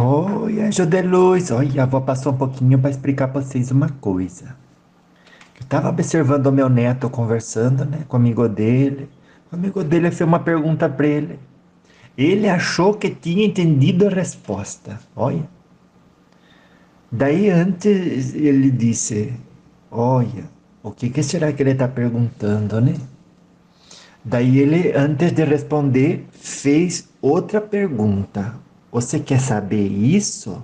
Oi, anjo de luz. Olha, vou passar um pouquinho para explicar para vocês uma coisa. Eu estava observando o meu neto conversando, né, com o amigo dele. O amigo dele fez uma pergunta para ele. Ele achou que tinha entendido a resposta. Olha. Daí antes ele disse: Olha, o que será que ele está perguntando, né? Daí ele, antes de responder, fez outra pergunta. Você quer saber isso?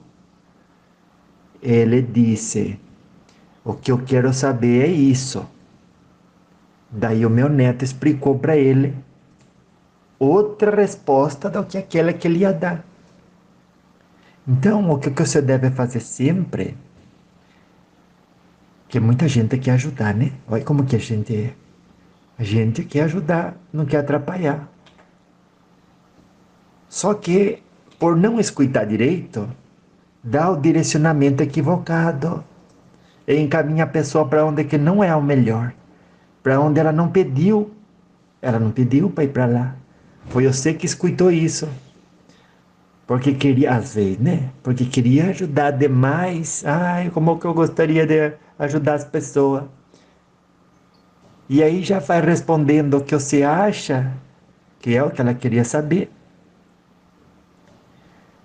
Ele disse: O que eu quero saber é isso. Daí o meu neto explicou para ele outra resposta do que aquela que ele ia dar. Então, o que você deve fazer sempre, que muita gente quer ajudar, né? Olha como que a gente é. A gente quer ajudar, não quer atrapalhar. Só que, por não escutar direito, dá o direcionamento equivocado e encaminha a pessoa para onde que não é o melhor, para onde ela não pediu. Ela não pediu para ir para lá. Foi você que escutou isso. Porque queria, às vezes, né? Porque queria ajudar demais. Ai, como que eu gostaria de ajudar as pessoas. E aí já vai respondendo o que você acha que é o que ela queria saber.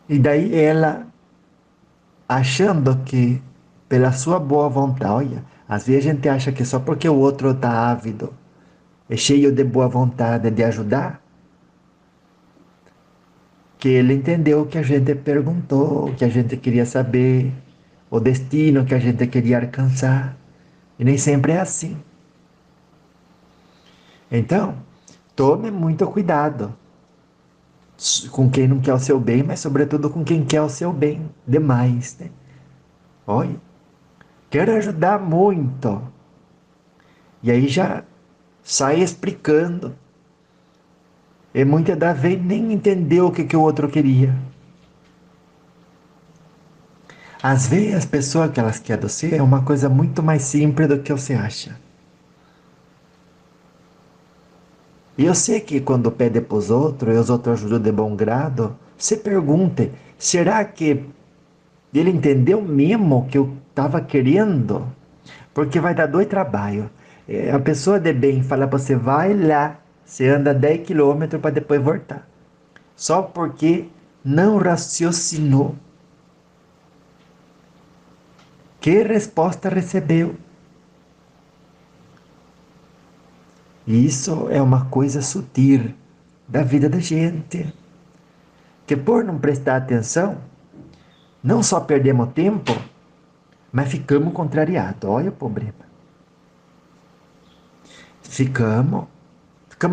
E daí ela, achando que pela sua boa vontade, olha, às vezes a gente acha que só porque o outro está ávido, é cheio de boa vontade de ajudar, que ele entendeu o que a gente perguntou, o que a gente queria saber, o destino que a gente queria alcançar. E nem sempre é assim. Então, tome muito cuidado com quem não quer o seu bem, mas sobretudo com quem quer o seu bem demais, né? Olha, quero ajudar muito. E aí já sai explicando. E muitas das vezes nem entendeu o que o outro queria. Às vezes as pessoas que elas querem do você é uma coisa muito mais simples do que você acha. E eu sei que quando pede para os outros, e os outros ajudam de bom grado, se pergunte, será que ele entendeu mesmo o que eu estava querendo? Porque vai dar dois trabalhos. A pessoa de bem fala para você, vai lá, você anda 10 quilômetros para depois voltar. Só porque não raciocinou. Que resposta recebeu? E isso é uma coisa sutil da vida da gente. Que por não prestar atenção, não só perdemos tempo, mas ficamos contrariados. Olha o problema. Ficamos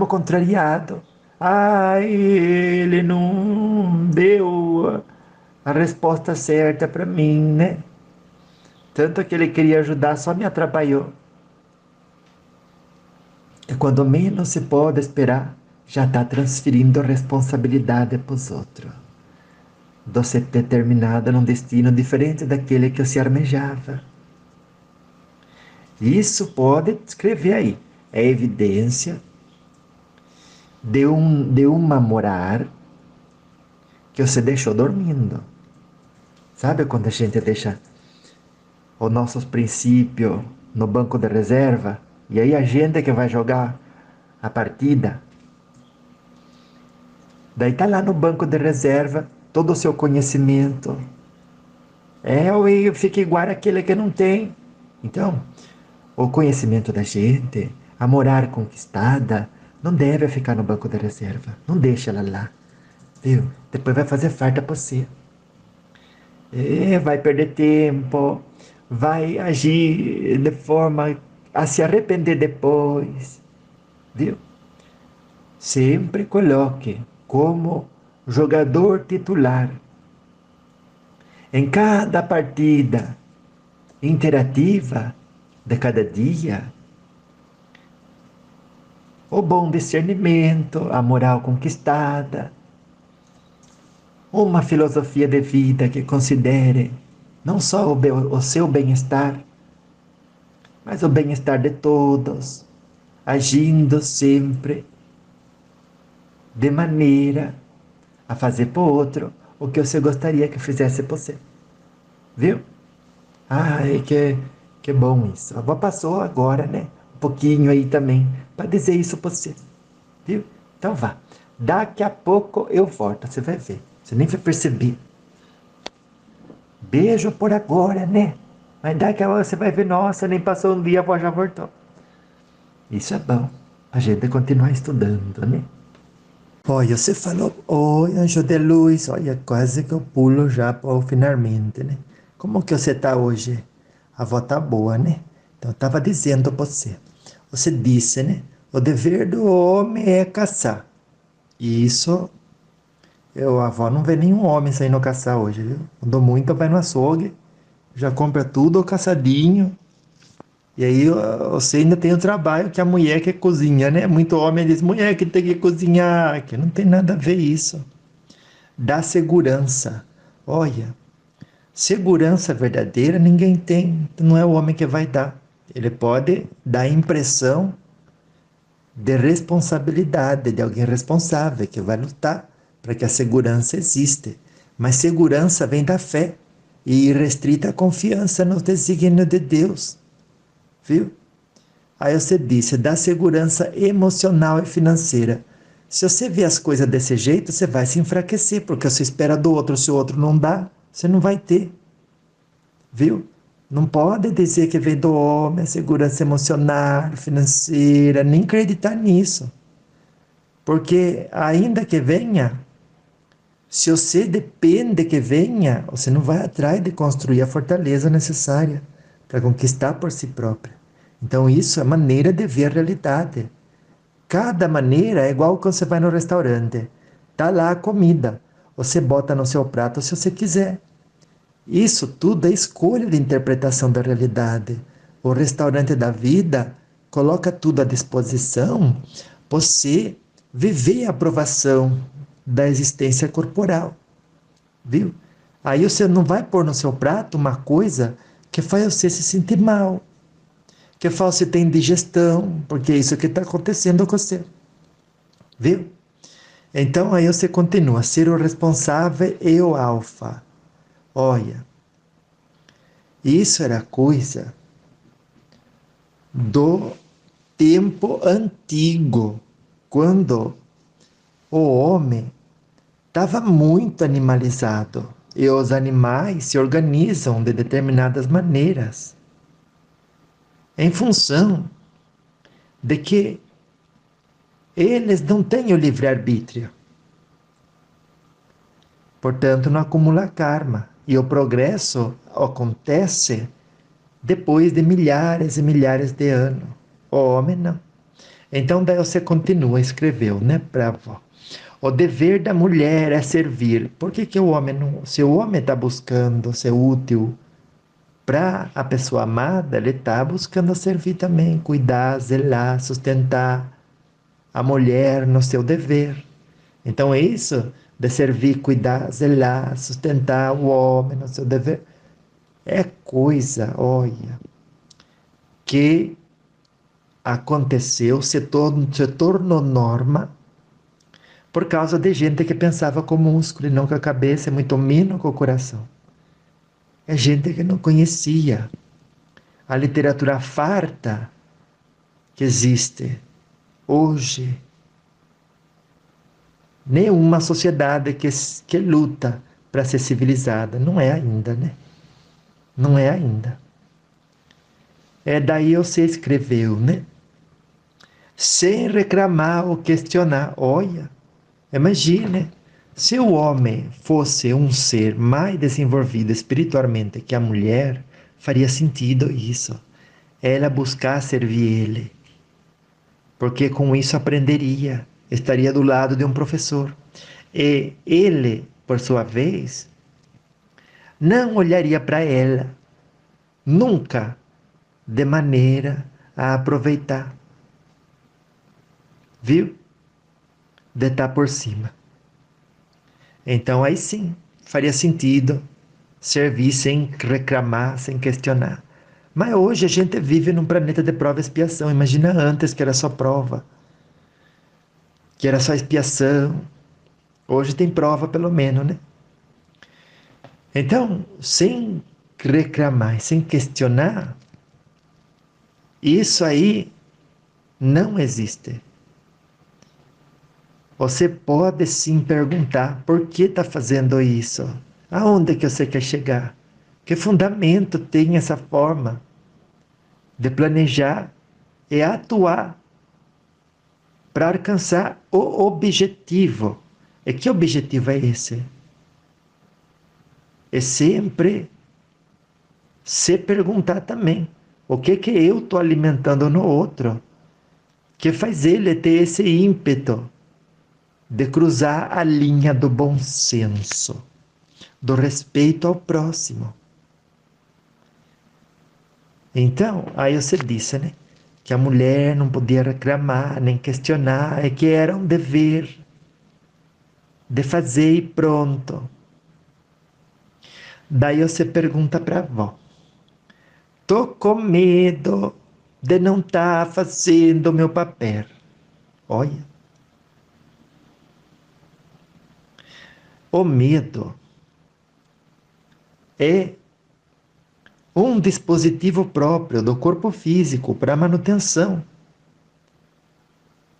contrariados. Ah, ele não deu a resposta certa para mim, né? Tanto que ele queria ajudar, só me atrapalhou. E quando menos se pode esperar, já está transferindo a responsabilidade para os outros. Você determinada num destino diferente daquele que se armejava. Isso pode escrever aí. É evidência de uma morar que você deixou dormindo. Sabe quando a gente deixa os nossos princípios no banco de reserva? E aí a gente que vai jogar a partida. Daí tá lá no banco de reserva todo o seu conhecimento. E fica igual aquele que não tem. Então, o conhecimento da gente, a morar conquistada, não deve ficar no banco de reserva. Não deixa ela lá, viu? Depois vai fazer falta pra você. Vai perder tempo, vai agir de forma a se arrepender depois, viu? Sempre coloque como jogador titular em cada partida interativa de cada dia o bom discernimento, a moral conquistada, uma filosofia de vida que considere não só o seu bem-estar, mas o bem-estar de todos, agindo sempre de maneira a fazer para o outro o que você gostaria que fizesse por você. Viu? Ai, que bom isso. A avó passou agora, né? Um pouquinho aí também, para dizer isso pra você. Viu? Então vá. Daqui a pouco eu volto, você vai ver. Você nem vai perceber. Beijo por agora, né? Mas daqui a pouco você vai ver, nossa, nem passou um dia, a avó já voltou. Isso é bom. A gente continuar estudando, né? Olha, você falou, oi, anjo de luz, olha, quase que eu pulo já para finalmente, né? Como que você tá hoje? A avó tá boa, né? Então, eu tava dizendo para você. Você disse, né? O dever do homem é caçar. E isso, a avó não vê nenhum homem saindo caçar hoje, viu? Quando muito, vai no açougue, já compra tudo caçadinho. E aí você ainda tem o trabalho que a mulher que cozinha, né? Muito homem diz, mulher que tem que cozinhar, que não tem nada a ver isso. Dá segurança. Olha, segurança verdadeira ninguém tem, não é o homem que vai dar. Ele pode dar a impressão de responsabilidade, de alguém responsável, que vai lutar para que a segurança exista. Mas segurança vem da fé e irrestrita confiança no desígnio de Deus, viu? Aí você disse, dá segurança emocional e financeira. Se você vê as coisas desse jeito, você vai se enfraquecer, porque você espera do outro, se o outro não dá, você não vai ter, viu? Não pode dizer que vem do homem a segurança emocional, financeira, nem acreditar nisso. Porque ainda que venha, se você depende que venha, você não vai atrás de construir a fortaleza necessária para conquistar por si própria. Então isso é maneira de ver a realidade. Cada maneira é igual quando você vai no restaurante. Tá lá a comida. Você bota no seu prato se você quiser. Isso tudo é escolha de interpretação da realidade. O restaurante da vida coloca tudo à disposição para você viver a aprovação da existência corporal, viu? Aí você não vai pôr no seu prato uma coisa que faz você se sentir mal, que faz você ter indigestão, porque é isso que está acontecendo com você, viu? Então aí você continua, ser o responsável e o alfa. Olha, isso era coisa do tempo antigo, quando o homem estava muito animalizado e os animais se organizam de determinadas maneiras em função de que eles não têm o livre-arbítrio. Portanto, não acumula karma. E o progresso acontece depois de milhares e milhares de anos. O homem não. Então, daí você continua, escreveu, né, para a avó. O dever da mulher é servir. Por que o homem não. Se o homem está buscando ser útil para a pessoa amada, ele está buscando servir também, cuidar, zelar, sustentar a mulher no seu dever. Então, isso de servir, cuidar, zelar, sustentar o homem no seu dever, é coisa, olha, que aconteceu, se tornou norma por causa de gente que pensava com o músculo e não com a cabeça, muito menos com o coração. É gente que não conhecia a literatura farta que existe hoje. Nenhuma sociedade que luta para ser civilizada. Não é ainda, né? Não é ainda. É daí você escreveu, né? Sem reclamar ou questionar. Olha, imagine, se o homem fosse um ser mais desenvolvido espiritualmente que a mulher, faria sentido isso. Ela buscar servir ele. Porque com isso aprenderia, estaria do lado de um professor. E ele, por sua vez, não olharia para ela, nunca, de maneira a aproveitar. Viu? De estar por cima. Então aí sim, faria sentido servir sem reclamar, sem questionar. Mas hoje a gente vive num planeta de prova e expiação. Imagina antes que era só prova, que era só expiação. Hoje tem prova pelo menos, né? Então, sem reclamar, sem questionar, isso aí não existe. Você pode sim perguntar por que está fazendo isso? Aonde que você quer chegar? Que fundamento tem essa forma de planejar e atuar para alcançar o objetivo? E que objetivo é esse? É sempre se perguntar também, o que eu estou alimentando no outro, que faz ele ter esse ímpeto de cruzar a linha do bom senso, do respeito ao próximo. Então, aí você disse, né, que a mulher não podia reclamar, nem questionar, é que era um dever de fazer e pronto. Daí você pergunta para a avó, tô com medo de não estar fazendo o meu papel. Olha, o medo é um dispositivo próprio do corpo físico para a manutenção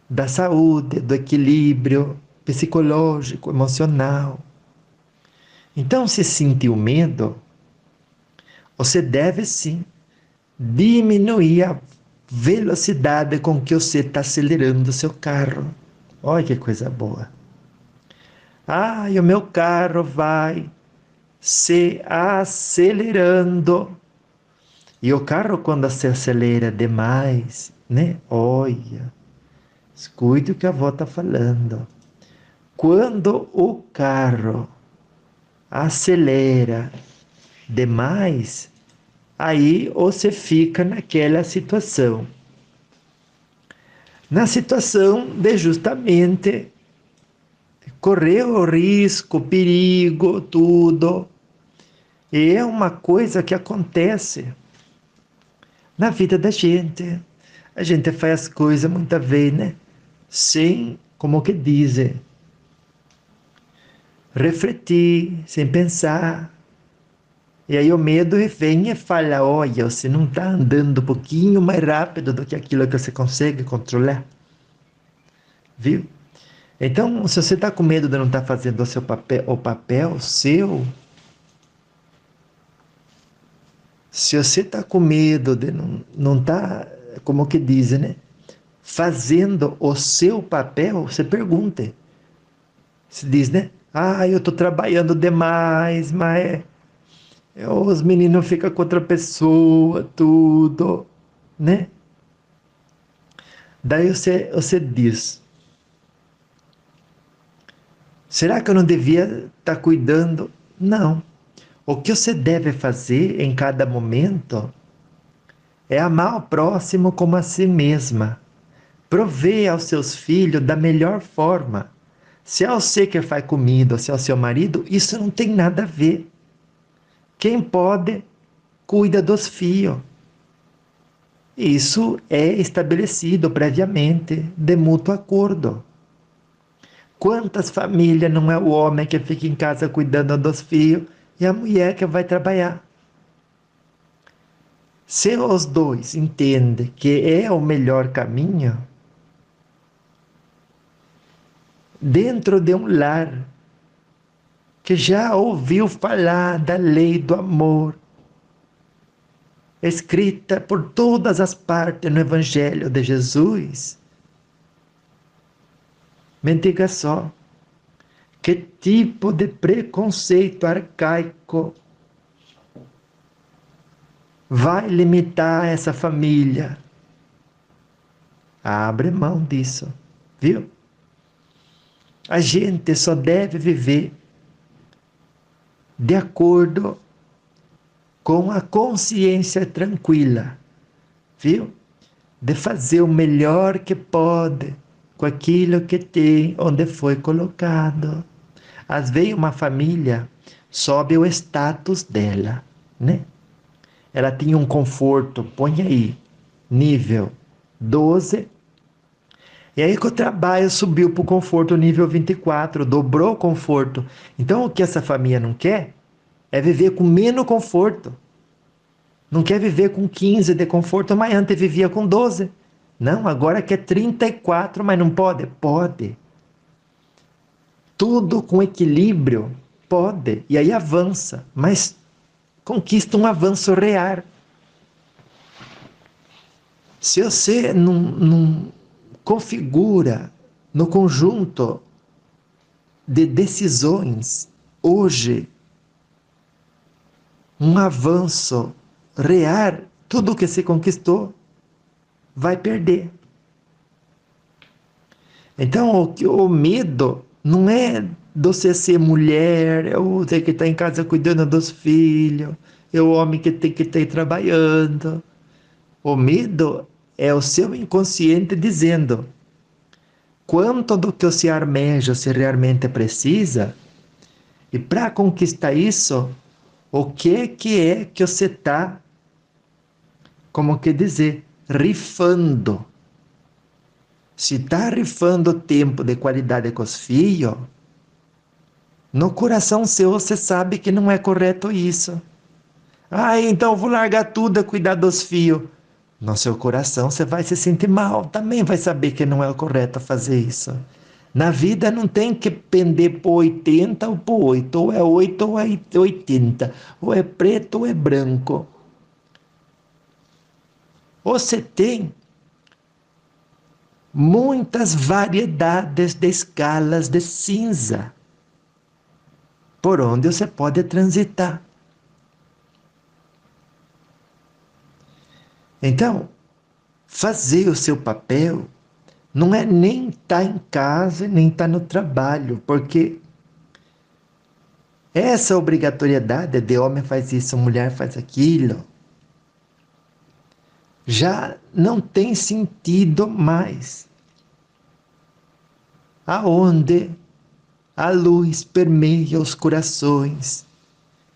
da saúde, do equilíbrio psicológico, emocional. Então, se sentiu medo, você deve sim diminuir a velocidade com que você está acelerando o seu carro. Olha que coisa boa. Ah, e o meu carro vai se acelerando. E o carro, quando se acelera demais, né? Olha, escute o que a avó está falando. Quando o carro acelera demais, aí você fica naquela situação. Na situação de justamente correr o risco, perigo, tudo. E é uma coisa que acontece na vida da gente. A gente faz as coisas muitas vezes, né? Sem, como que dizem, refletir, sem pensar. E aí o medo vem e fala, olha, você não está andando um pouquinho mais rápido do que aquilo que você consegue controlar. Viu? Então, se você está com medo de não estar fazendo o papel seu, se você está com medo de não estar, como que dizem, né? Fazendo o seu papel, você pergunta. Se diz, né? Ah, eu estou trabalhando demais, mas os meninos ficam com outra pessoa, tudo, né? Daí você diz, será que eu não devia estar cuidando? Não. O que você deve fazer em cada momento é amar o próximo como a si mesma. Prover aos seus filhos da melhor forma. Se é você que faz comida, se é o seu marido, isso não tem nada a ver. Quem pode, cuida dos filhos. Isso é estabelecido previamente, de mútuo acordo. Quantas famílias não é o homem que fica em casa cuidando dos filhos e a mulher que vai trabalhar? Se os dois entendem que é o melhor caminho, dentro de um lar que já ouviu falar da lei do amor, escrita por todas as partes no Evangelho de Jesus, me diga só, que tipo de preconceito arcaico vai limitar essa família? Abre mão disso, viu? A gente só deve viver de acordo com a consciência tranquila, viu? De fazer o melhor que pode com aquilo que tem, onde foi colocado. Às vezes uma família sobe o status dela, né? Ela tinha um conforto, põe aí, nível 12, e aí que o trabalho subiu para o conforto nível 24, dobrou o conforto. Então o que essa família não quer É viver com menos conforto. Não quer viver com 15 de conforto, mas antes vivia com 12. Não, agora quer 34, mas não pode? Pode. Tudo com equilíbrio, pode. E aí avança, mas conquista um avanço real. Se você não configura no conjunto de decisões hoje um avanço real, tudo que se conquistou vai perder. Então, o medo não é de você ser mulher, é o ter que estar em casa cuidando dos filhos, é o homem que tem que estar trabalhando. O medo é o seu inconsciente dizendo quanto do que você almeja você realmente precisa, e para conquistar isso, o que é que você está, como que dizer, rifando. Se está rifando tempo de qualidade com os filhos, no coração seu você sabe que não é correto isso. Ah, então eu vou largar tudo a cuidar dos filhos. No seu coração você vai se sentir mal, também vai saber que não é o correto fazer isso. Na vida não tem que pender por 80 ou por 8, ou é 8 ou é 80, ou é preto ou é branco. Você tem muitas variedades de escalas de cinza por onde você pode transitar. Então, fazer o seu papel não é nem estar em casa, nem estar no trabalho, porque essa obrigatoriedade de homem faz isso, mulher faz aquilo, já não tem sentido mais. Aonde a luz permeia os corações,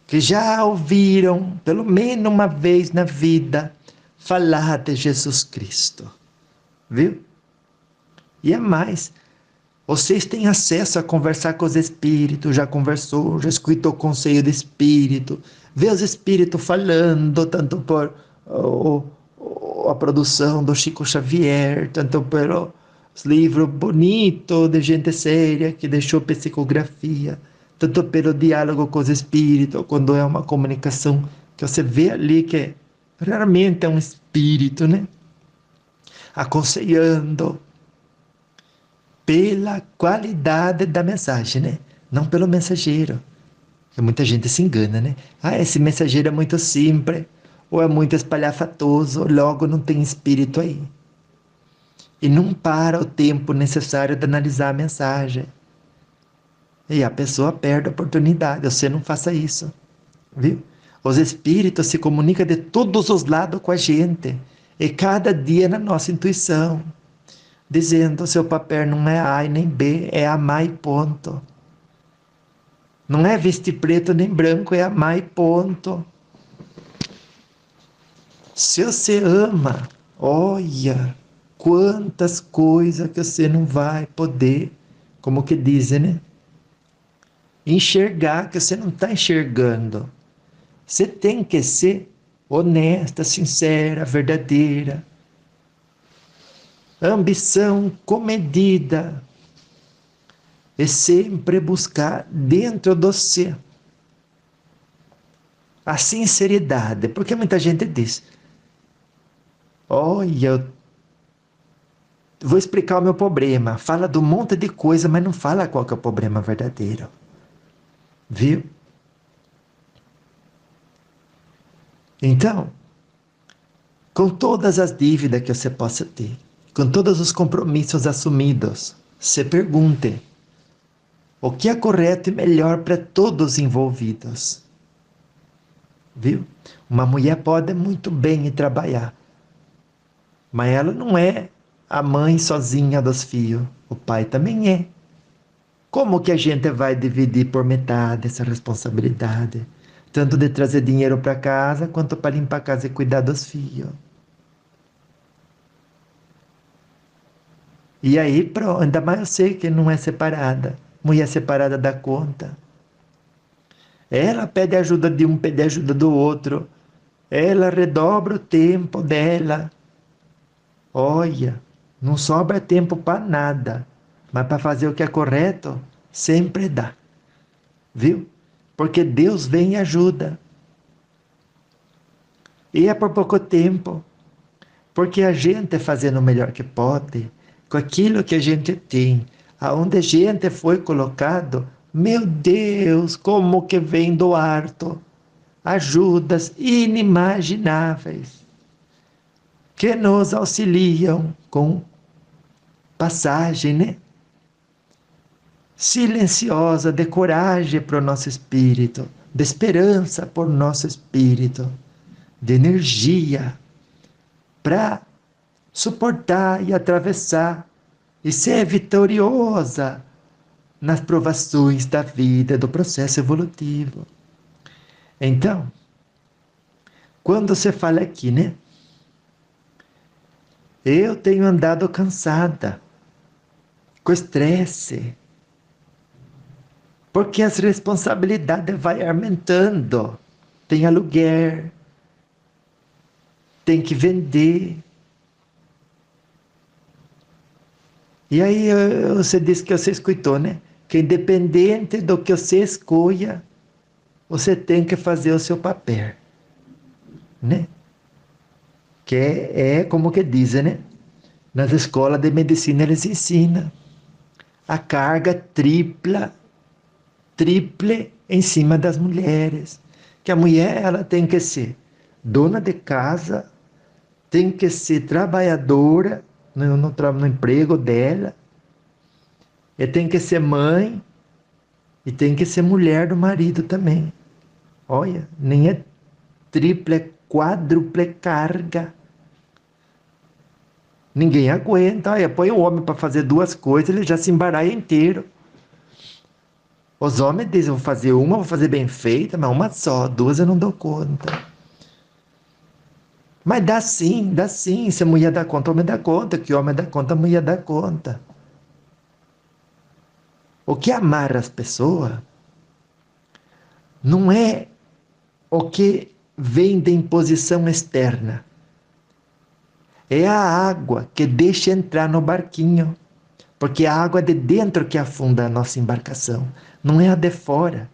que já ouviram, pelo menos uma vez na vida, falar de Jesus Cristo. Viu? E é mais, vocês têm acesso a conversar com os espíritos, já conversou, já escutou o conselho do espírito, vê os espíritos falando, tanto por a produção do Chico Xavier, tanto pelos livros bonitos de gente séria que deixou psicografia, tanto pelo diálogo com os espíritos, quando é uma comunicação que você vê ali que realmente é um espírito, né? Aconselhando pela qualidade da mensagem, né? Não pelo mensageiro. Porque muita gente se engana, né? Ah, esse mensageiro é muito simples, ou é muito espalhafatoso, logo não tem espírito aí. E não para o tempo necessário de analisar a mensagem. E a pessoa perde a oportunidade. Você não faça isso, viu? Os espíritos se comunicam de todos os lados com a gente, e cada dia na nossa intuição, dizendo: seu papel não é A e nem B, é amar e ponto. Não é vestir preto nem branco, é amar e ponto. Se você ama, olha quantas coisas que você não vai poder, como que dizem, né? Enxergar, que você não está enxergando. Você tem que ser honesta, sincera, verdadeira. Ambição comedida. E sempre buscar dentro de você a sinceridade. Porque muita gente diz: olha, eu vou explicar o meu problema. Fala de um monte de coisa, mas não fala qual que é o problema verdadeiro. Viu? Então, com todas as dívidas que você possa ter, com todos os compromissos assumidos, se pergunte: o que é correto e melhor para todos os envolvidos? Viu? Uma mulher pode muito bem ir trabalhar, mas ela não é a mãe sozinha dos filhos. O pai também é. Como que a gente vai dividir por metade essa responsabilidade? Tanto de trazer dinheiro para casa, quanto para limpar a casa e cuidar dos filhos. E aí, pronto, ainda mais eu sei que não é separada. Mulher separada dá conta. Ela pede ajuda de um, pede ajuda do outro. Ela redobra o tempo dela. Olha, não sobra tempo para nada. Mas para fazer o que é correto, sempre dá. Viu? Porque Deus vem e ajuda. E é por pouco tempo. Porque a gente fazendo o melhor que pode, com aquilo que a gente tem, aonde a gente foi colocado, meu Deus, como que vem do alto ajudas inimagináveis que nos auxiliam com passagem, né? Silenciosa de coragem para o nosso espírito, de esperança para o nosso espírito, de energia para suportar e atravessar e ser vitoriosa nas provações da vida, do processo evolutivo. Então, quando você fala aqui, né? Eu tenho andado cansada, com estresse, porque as responsabilidades vai aumentando. Tem aluguel, tem que vender. E aí você disse que você escutou, né? Que independente do que você escolha, você tem que fazer o seu papel, né? Que é como que dizem, né? Nas escolas de medicina eles ensinam a carga triple em cima das mulheres. Que a mulher ela tem que ser dona de casa, tem que ser trabalhadora no emprego dela, e tem que ser mãe, e tem que ser mulher do marido também. Olha, nem é triple, é quádruple carga. Ninguém aguenta. Olha, põe o homem para fazer duas coisas, ele já se embaraia inteiro. Os homens dizem, vou fazer uma, vou fazer bem feita, mas uma só, duas eu não dou conta. Mas dá sim, dá sim. Se a mulher dá conta, o homem dá conta. Que o homem dá conta, a mulher dá conta. O que amarra as pessoas não é o que vem da imposição externa. É a água que deixa entrar no barquinho. Porque a água é de dentro que afunda a nossa embarcação, não é a de fora.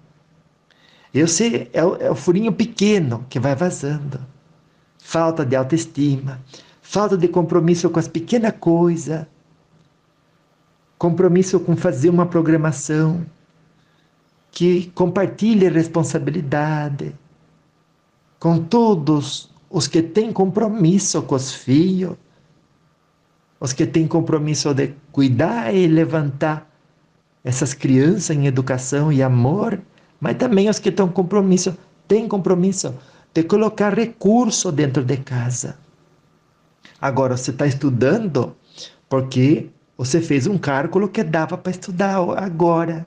Eu sei, é o furinho pequeno que vai vazando. Falta de autoestima, falta de compromisso com as pequenas coisas, compromisso com fazer uma programação que compartilhe responsabilidade com todos os que têm compromisso com os filhos, os que têm compromisso de cuidar e levantar essas crianças em educação e amor, mas também os que têm compromisso de colocar recurso dentro de casa. Agora, você está estudando porque você fez um cálculo que dava para estudar agora.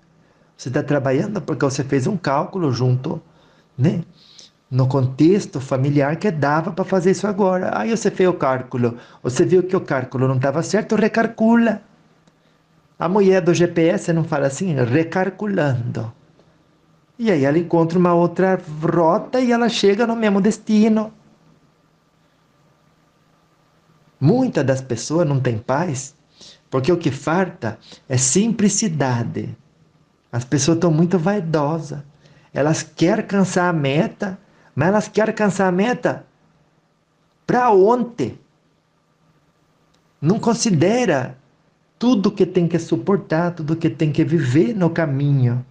Você está trabalhando porque você fez um cálculo junto, né? No contexto familiar que dava para fazer isso agora. Aí você fez o cálculo, você viu que o cálculo não estava certo, recalcula. A mulher do GPS não fala assim, recalculando. E aí ela encontra uma outra rota e ela chega no mesmo destino. Muitas das pessoas não têm paz, porque o que falta é simplicidade. As pessoas estão muito vaidosas. Elas querem alcançar a meta, mas elas querem alcançar a meta para ontem. Não considera tudo que tem que suportar, tudo que tem que viver no caminho.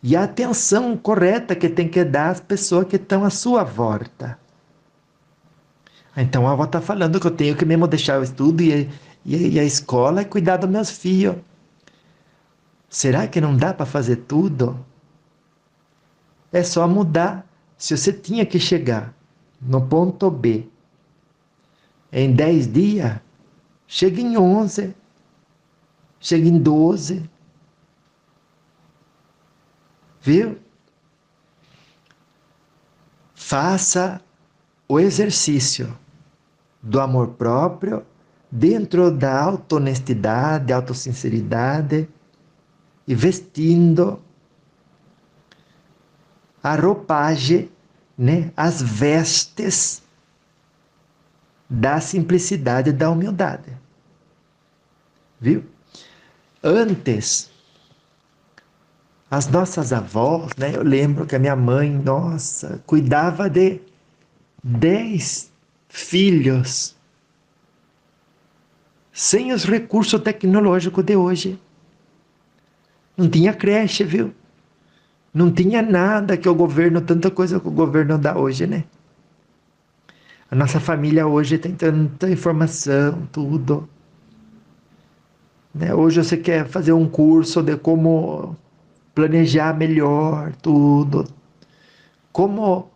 E a atenção correta que tem que dar às pessoas que estão à sua volta. Então a avó está falando que eu tenho que mesmo deixar o estudo e a escola e cuidar dos meus filhos. Será que não dá para fazer tudo? É só mudar. Se você tinha que chegar no ponto B em 10 dias, chega em 11, chega em 12. Viu? Faça o exercício do amor próprio dentro da auto-honestidade, auto-sinceridade, e vestindo a roupagem, né? As vestes da simplicidade e da humildade. Viu? Antes, as nossas avós, né? Eu lembro que a minha mãe, nossa, cuidava de 10 filhos sem os recursos tecnológicos de hoje. Não tinha creche, viu? Não tinha nada que o governo, tanta coisa que o governo dá hoje, né? A nossa família hoje tem tanta informação, tudo. Né? Hoje você quer fazer um curso de como planejar melhor, tudo. Como,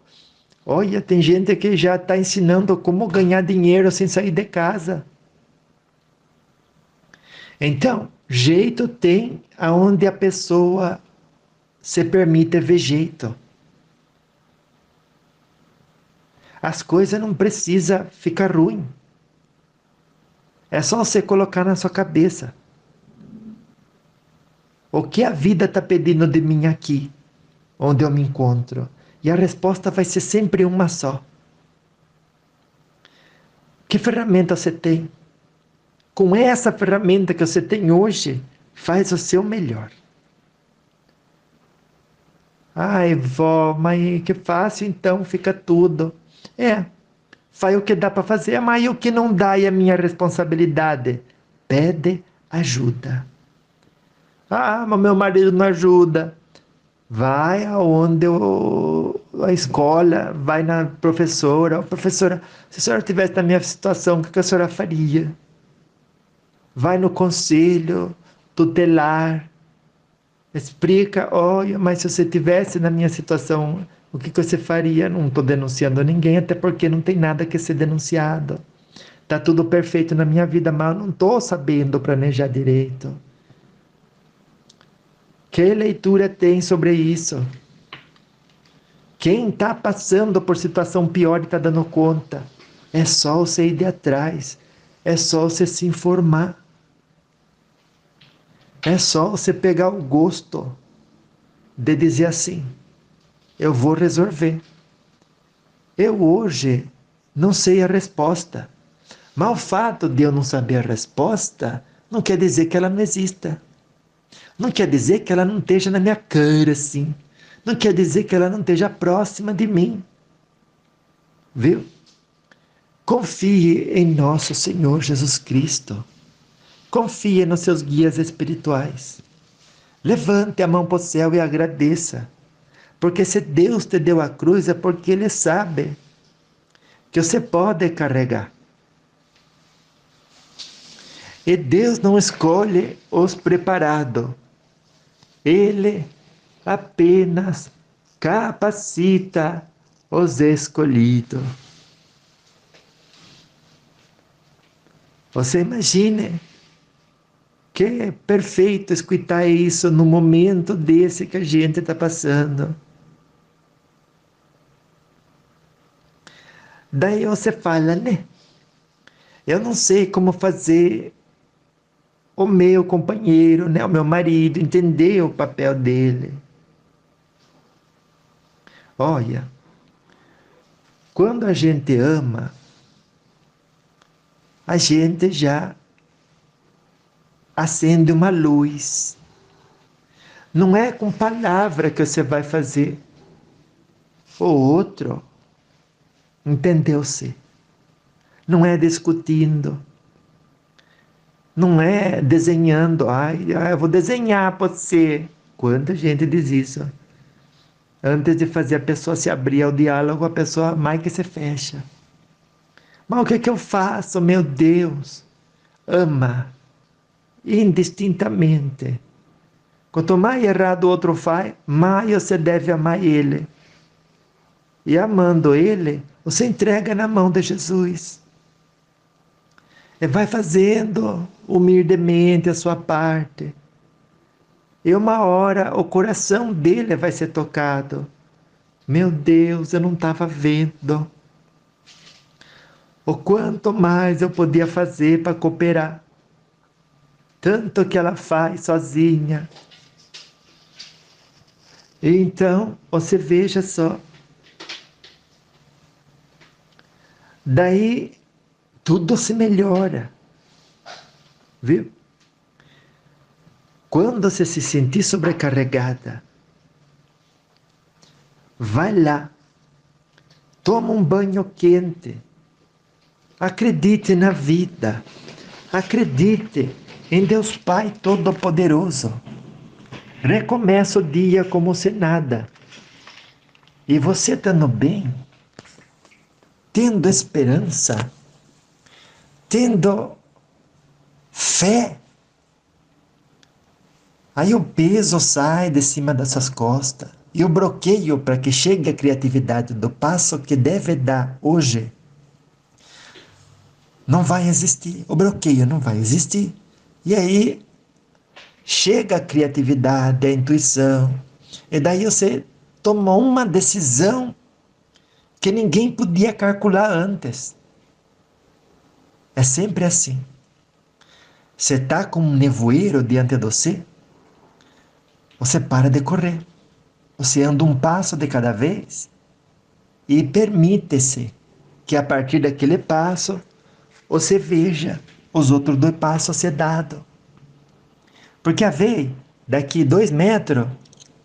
olha, tem gente que já está ensinando como ganhar dinheiro sem sair de casa. Então, jeito tem aonde a pessoa se permite ver jeito. As coisas não precisam ficar ruim. É só você colocar na sua cabeça. O que a vida está pedindo de mim aqui, onde eu me encontro? E a resposta vai ser sempre uma só. Que ferramenta você tem? Com essa ferramenta que você tem hoje, faz o seu melhor. Ai, vó, mas que fácil então fica tudo. Faz o que dá para fazer, mas o que não dá é a minha responsabilidade. Pede ajuda. Ah, mas meu marido não ajuda. Vai aonde a escola, vai na professora. Professora, se a senhora estivesse na minha situação, o que a senhora faria? Vai no conselho tutelar. Explica, olha, mas se você estivesse na minha situação, o que você faria? Não estou denunciando ninguém, até porque não tem nada que ser denunciado. Está tudo perfeito na minha vida, mas eu não estou sabendo planejar direito. Que leitura tem sobre isso? Quem está passando por situação pior e está dando conta? É só você ir de atrás. É só você se informar. É só você pegar o gosto de dizer assim, eu vou resolver. Eu hoje não sei a resposta. Mas o fato de eu não saber a resposta não quer dizer que ela não exista. Não quer dizer que ela não esteja na minha cara assim. Não quer dizer que ela não esteja próxima de mim. Viu? Confie em nosso Senhor Jesus Cristo. Confie nos seus guias espirituais. Levante a mão para o céu e agradeça. Porque se Deus te deu a cruz é porque Ele sabe que você pode carregar. E Deus não escolhe os preparados. Ele apenas capacita os escolhidos. Você imagine que é perfeito escutar isso no momento desse que a gente está passando. Daí você fala, né? Eu não sei como fazer o meu companheiro, né? O meu marido, entender o papel dele. Olha, quando a gente ama, a gente já acende uma luz. Não é com palavra que você vai fazer. O outro entendeu-se. Não é discutindo. Não é desenhando. Ai, eu vou desenhar para você. Quanta gente diz isso. Antes de fazer a pessoa se abrir ao diálogo, a pessoa mais que se fecha. Mas o que é que eu faço, meu Deus? Ama indistintamente. Quanto mais errado o outro faz, mais você deve amar ele. E amando ele, você entrega na mão de Jesus. E vai fazendo humildemente a sua parte. E uma hora o coração dele vai ser tocado. Meu Deus, eu não estava vendo. O quanto mais eu podia fazer para cooperar. Tanto que ela faz sozinha. Então, você veja só. Daí, tudo se melhora, viu? Quando você se sentir sobrecarregada, vai lá, toma um banho quente, acredite na vida, acredite em Deus Pai Todo-Poderoso. Recomeça o dia como se nada. E você estando bem, tendo esperança, tendo fé, aí o peso sai de cima das suas costas. E o bloqueio para que chegue a criatividade do passo que deve dar hoje não vai existir. O bloqueio não vai existir. E aí chega a criatividade, a intuição. E daí você tomou uma decisão que ninguém podia calcular antes. É sempre assim. Você está com um nevoeiro diante de você, você para de correr. Você anda um passo de cada vez e permite-se que a partir daquele passo você veja os outros 2 passos ser dados. Porque a ver, daqui 2 metros,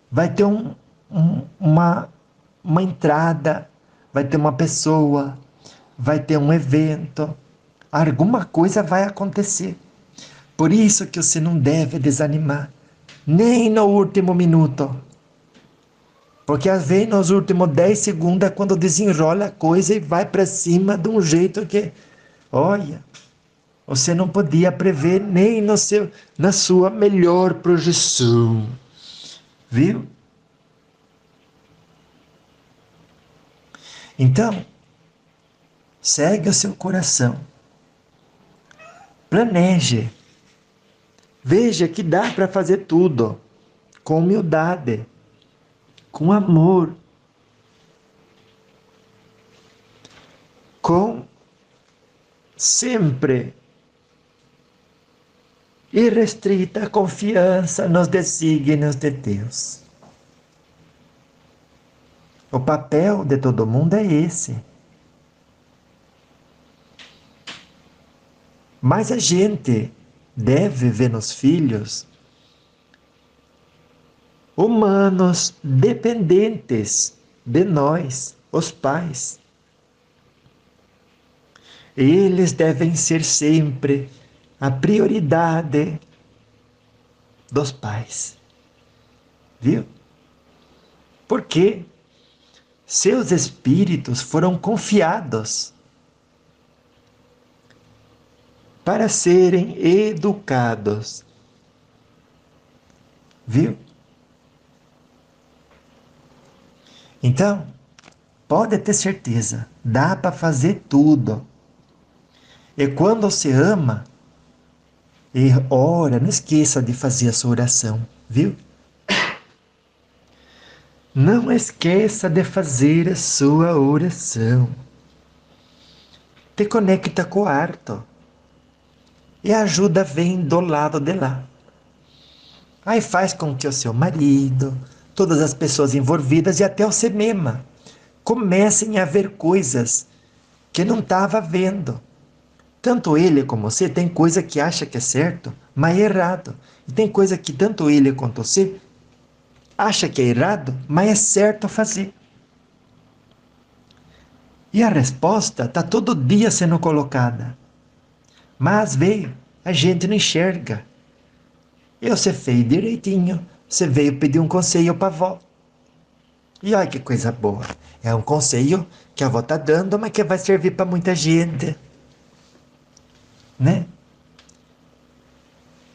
vai ter uma entrada, vai ter uma pessoa, vai ter um evento, alguma coisa vai acontecer. Por isso que você não deve desanimar, nem no último minuto. Porque às vezes nos últimos 10 segundos é quando desenrola a coisa e vai para cima de um jeito que, olha, você não podia prever nem na sua melhor projeção. Viu? Então, segue o seu coração. Planeje. Veja que dá para fazer tudo com humildade, com amor, com sempre irrestrita confiança nos desígnios de Deus. O papel de todo mundo é esse. Mas a gente deve ver nos filhos humanos dependentes de nós, os pais. Eles devem ser sempre a prioridade dos pais. Viu? Porque seus espíritos foram confiados para serem educados. Viu? Então, pode ter certeza, dá para fazer tudo. E quando você ama e ora, não esqueça de fazer a sua oração, viu? Não esqueça de fazer a sua oração. Te conecta com o alto. E a ajuda vem do lado de lá. Aí faz com que o seu marido, todas as pessoas envolvidas e até você mesma comecem a ver coisas que não estava vendo. Tanto ele como você tem coisa que acha que é certo, mas é errado. E tem coisa que tanto ele quanto você acha que é errado, mas é certo fazer. E a resposta está todo dia sendo colocada. Mas veio, a gente não enxerga. E você fez direitinho. Você veio pedir um conselho para a avó. E olha que coisa boa. É um conselho que a avó está dando, mas que vai servir para muita gente. Né?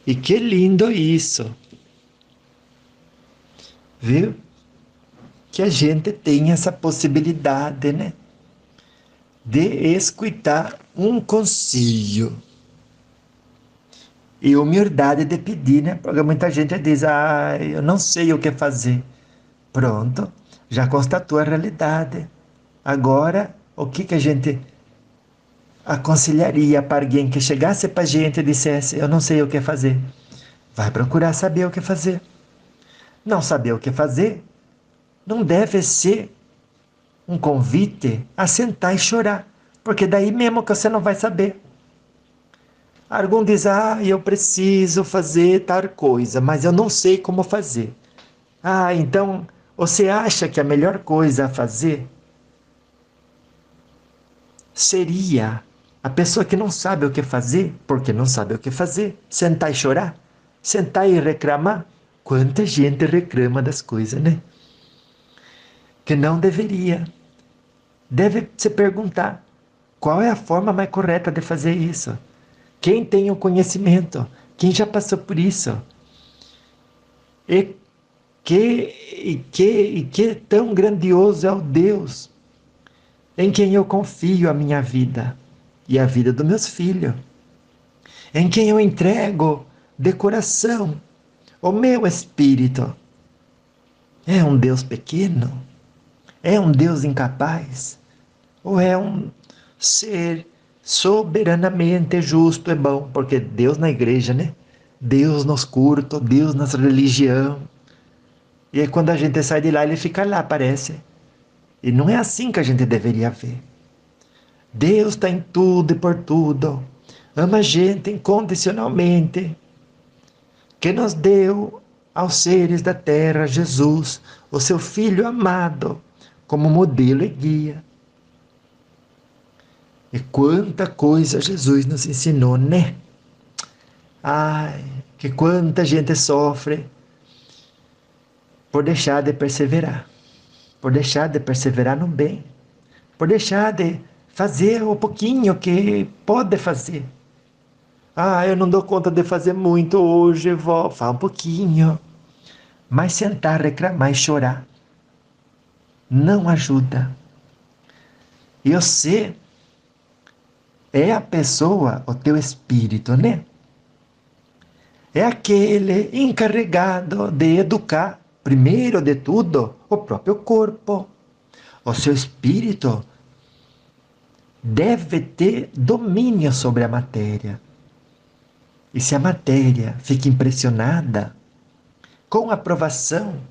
E que lindo isso. Viu? Que a gente tem essa possibilidade, né? De escutar um conselho. E humildade de pedir, né? Porque muita gente diz, eu não sei o que fazer. Pronto, já constatou a realidade. Agora, o que a gente aconselharia para alguém que chegasse para a gente e dissesse, eu não sei o que fazer? Vai procurar saber o que fazer. Não saber o que fazer? não deve ser um convite a sentar e chorar, porque daí mesmo que você não vai saber. Algum diz, eu preciso fazer tal coisa, mas eu não sei como fazer. Então você acha que a melhor coisa a fazer seria a pessoa que não sabe o que fazer, porque não sabe o que fazer, sentar e chorar, sentar e reclamar? Quanta gente reclama das coisas, né? Que não deveria. Deve se perguntar, qual é a forma mais correta de fazer isso? Quem tem o conhecimento? Quem já passou por isso? E que tão grandioso é o Deus em quem eu confio a minha vida e a vida dos meus filhos, em quem eu entrego de coração o meu espírito. É um Deus pequeno? É um Deus incapaz? Ou é um ser soberanamente justo e bom? Porque Deus na igreja, né? Deus nos cultos, Deus nas religião. E aí quando a gente sai de lá, ele fica lá, parece. E não é assim que a gente deveria ver. Deus está em tudo e por tudo. Ama a gente incondicionalmente. Que nos deu aos seres da terra Jesus, o seu Filho amado, como modelo e guia. E quanta coisa Jesus nos ensinou, né? Ai, que quanta gente sofre por deixar de perseverar. Por deixar de perseverar no bem. Por deixar de fazer o pouquinho que pode fazer. Eu não dou conta de fazer muito hoje, vó. Fala um pouquinho. Mas sentar, reclamar e chorar não ajuda. E você é a pessoa, o teu espírito, né? É aquele encarregado de educar, primeiro de tudo, o próprio corpo. O seu espírito deve ter domínio sobre a matéria. E se a matéria fica impressionada com a aprovação,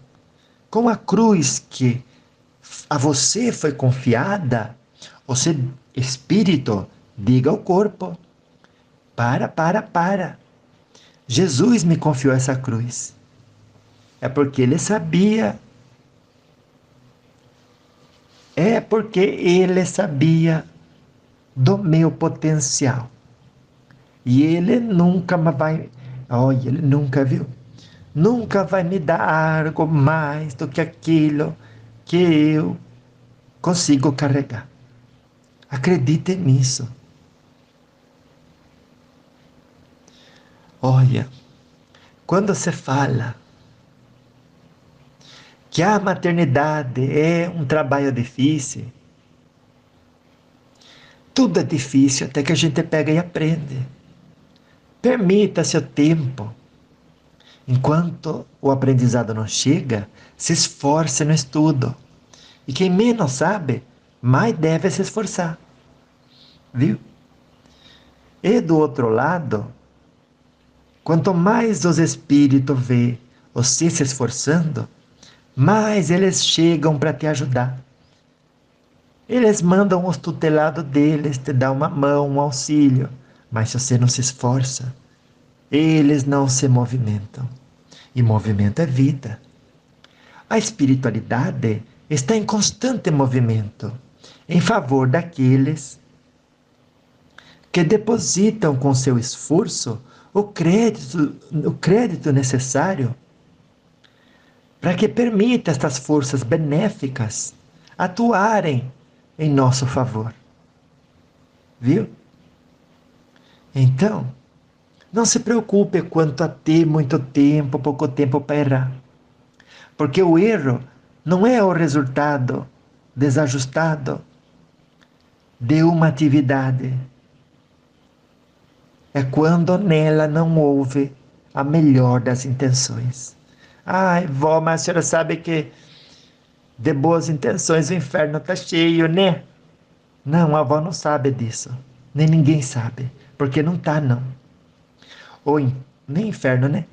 com a cruz que a você foi confiada, o seu espírito diga ao corpo: para. Jesus me confiou essa cruz. É porque ele sabia. É porque ele sabia do meu potencial. E ele nunca vai. Olha, ele nunca viu. Nunca vai me dar algo mais do que aquilo que eu consigo carregar. Acredite nisso. Olha, quando se fala que a maternidade é um trabalho difícil, tudo é difícil até que a gente pega e aprende. Permita seu tempo. Enquanto o aprendizado não chega, se esforce no estudo. E quem menos sabe, mais deve se esforçar. Viu? E do outro lado, quanto mais os espíritos vê você se esforçando, mais eles chegam para te ajudar. Eles mandam os tutelados deles te dar uma mão, um auxílio, mas se você não se esforça, eles não se movimentam. E movimento é vida. A espiritualidade está em constante movimento em favor daqueles que depositam com seu esforço o crédito necessário para que permita estas forças benéficas atuarem em nosso favor. Viu? Então, não se preocupe quanto a ter muito tempo, pouco tempo para errar. Porque o erro não é o resultado desajustado de uma atividade. É quando nela não houve a melhor das intenções. Vó, mas a senhora sabe que de boas intenções o inferno está cheio, né? Não, a avó não sabe disso. Nem ninguém sabe. Porque não está, não. Nem inferno, né?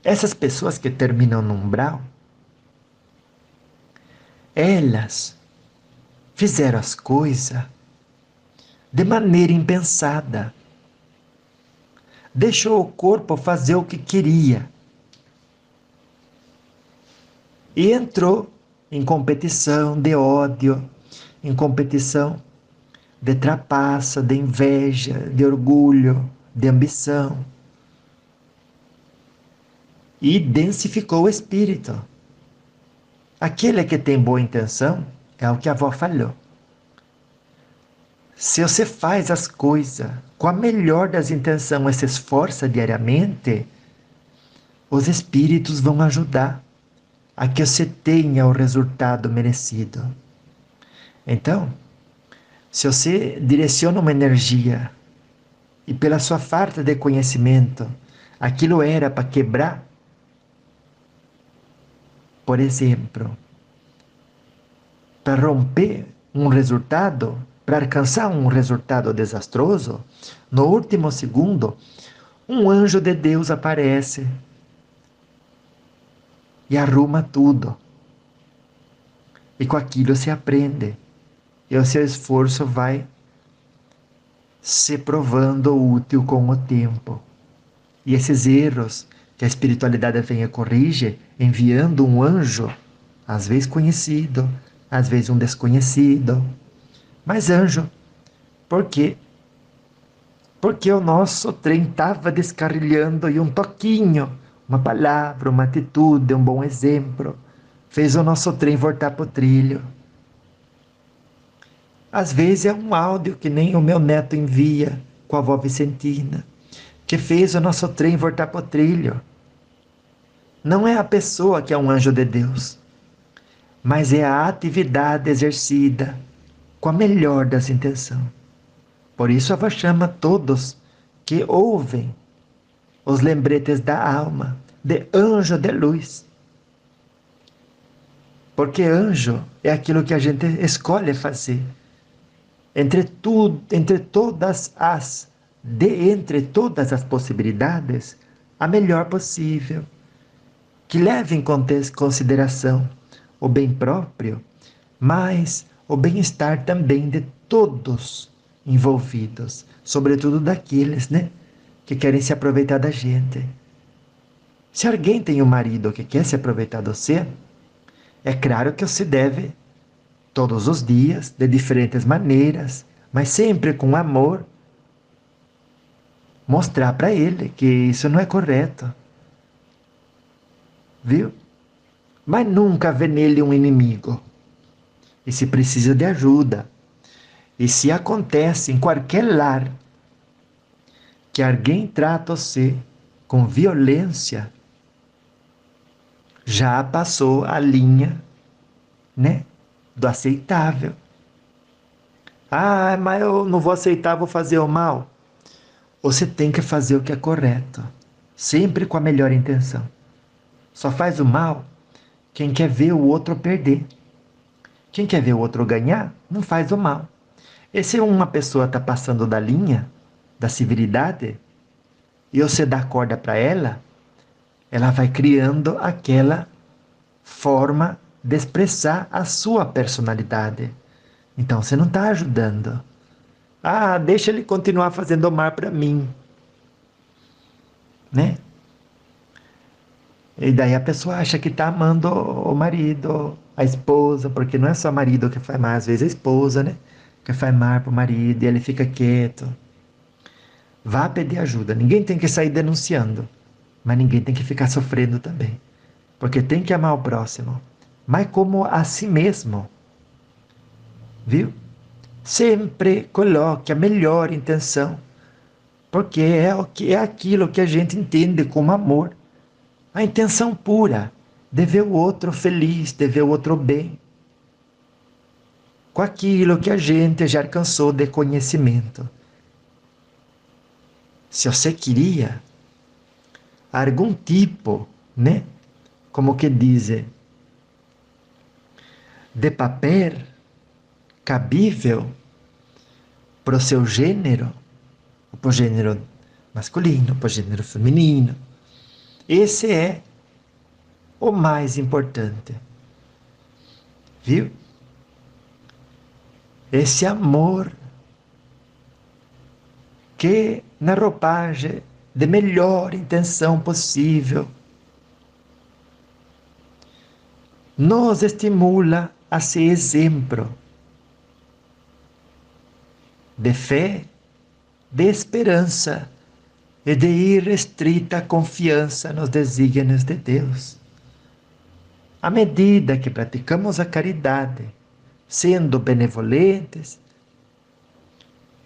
Essas pessoas que terminam no umbral, Elas fizeram as coisas de maneira impensada. Deixou o corpo fazer o que queria. E entrou em competição de ódio, em competição de trapaça, de inveja, de orgulho, de ambição. E densificou o espírito. Aquele que tem boa intenção é o que a avó falou. Se você faz as coisas com a melhor das intenções e se esforça diariamente, os espíritos vão ajudar a que você tenha o resultado merecido. Então, se você direciona uma energia e pela sua falta de conhecimento, aquilo era para quebrar, por exemplo, para romper um resultado, para alcançar um resultado desastroso, no último segundo, um anjo de Deus aparece e arruma tudo. E com aquilo se aprende. E o seu esforço vai se provando útil com o tempo. E esses erros que a espiritualidade vem e corrige, enviando um anjo, às vezes conhecido, às vezes um desconhecido, mas anjo. Por quê? Porque o nosso trem estava descarrilhando e um toquinho, uma palavra, uma atitude, um bom exemplo, fez o nosso trem voltar para o trilho. Às vezes é um áudio que nem o meu neto envia com a avó Vicentina, que fez o nosso trem voltar para o trilho. Não é a pessoa que é um anjo de Deus, mas é a atividade exercida com a melhor das intenções. Por isso a avó chama todos que ouvem os lembretes da alma de anjo de luz. Porque anjo é aquilo que a gente escolhe fazer. Entre todas as possibilidades, a melhor possível, que leve em consideração o bem próprio, mas o bem-estar também de todos envolvidos, sobretudo daqueles, que querem se aproveitar da gente. Se alguém tem um marido que quer se aproveitar de você, é claro que você deve todos os dias, de diferentes maneiras, mas sempre com amor, mostrar para ele que isso não é correto. Viu? Mas nunca vê nele um inimigo. E se precisa de ajuda, e se acontece em qualquer lar que alguém trata você com violência, já passou a linha, do aceitável. Ah, mas eu não vou aceitar, vou fazer o mal. Você tem que fazer o que é correto, sempre com a melhor intenção. Só faz o mal quem quer ver o outro perder. Quem quer ver o outro ganhar, não faz o mal. E se uma pessoa está passando da linha, da civilidade, e você dá corda para ela, ela vai criando aquela forma de expressar a sua personalidade. Então você não está ajudando. Ah, deixa ele continuar fazendo mal para mim. E daí a pessoa acha que está amando o marido, a esposa, porque não é só o marido que faz mal, às vezes a esposa, que faz mal para o marido e ele fica quieto. Vá pedir ajuda. Ninguém tem que sair denunciando, mas ninguém tem que ficar sofrendo também. Porque tem que amar o próximo, mas como a si mesmo. Viu? Sempre coloque a melhor intenção, porque é aquilo que a gente entende como amor. A intenção pura de ver o outro feliz, de ver o outro bem, com aquilo que a gente já alcançou de conhecimento. Se você queria algum tipo, como que dizem, de papel cabível para o seu gênero, para o gênero masculino, para o gênero feminino, esse é o mais importante. Viu? Esse amor que, na roupagem de melhor intenção possível, nos estimula a ser exemplo de fé, de esperança e de irrestrita confiança nos desígnios de Deus. À medida que praticamos a caridade, sendo benevolentes,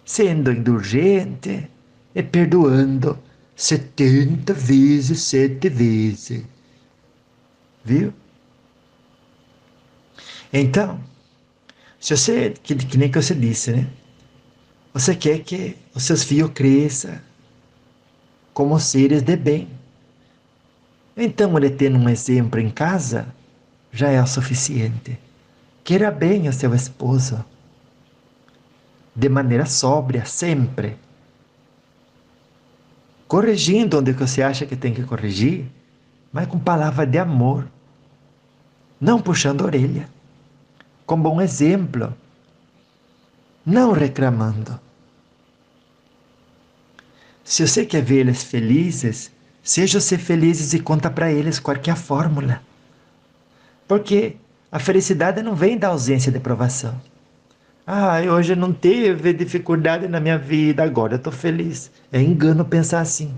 sendo indulgentes e perdoando 70 vezes, 7 vezes. Viu? Então, se você, que nem que você disse, né? Você quer que os seus filhos cresçam como seres de bem. Então, ele tendo um exemplo em casa, já é o suficiente. Queira bem o seu esposo, de maneira sóbria, sempre. Corrigindo onde você acha que tem que corrigir, mas com palavra de amor. Não puxando a orelha. Com bom exemplo. Não reclamando. Se você quer ver eles felizes, seja você felizes e conta para eles qual que é a fórmula. Porque a felicidade não vem da ausência de provação. Hoje não teve dificuldade na minha vida, agora eu estou feliz. É engano pensar assim.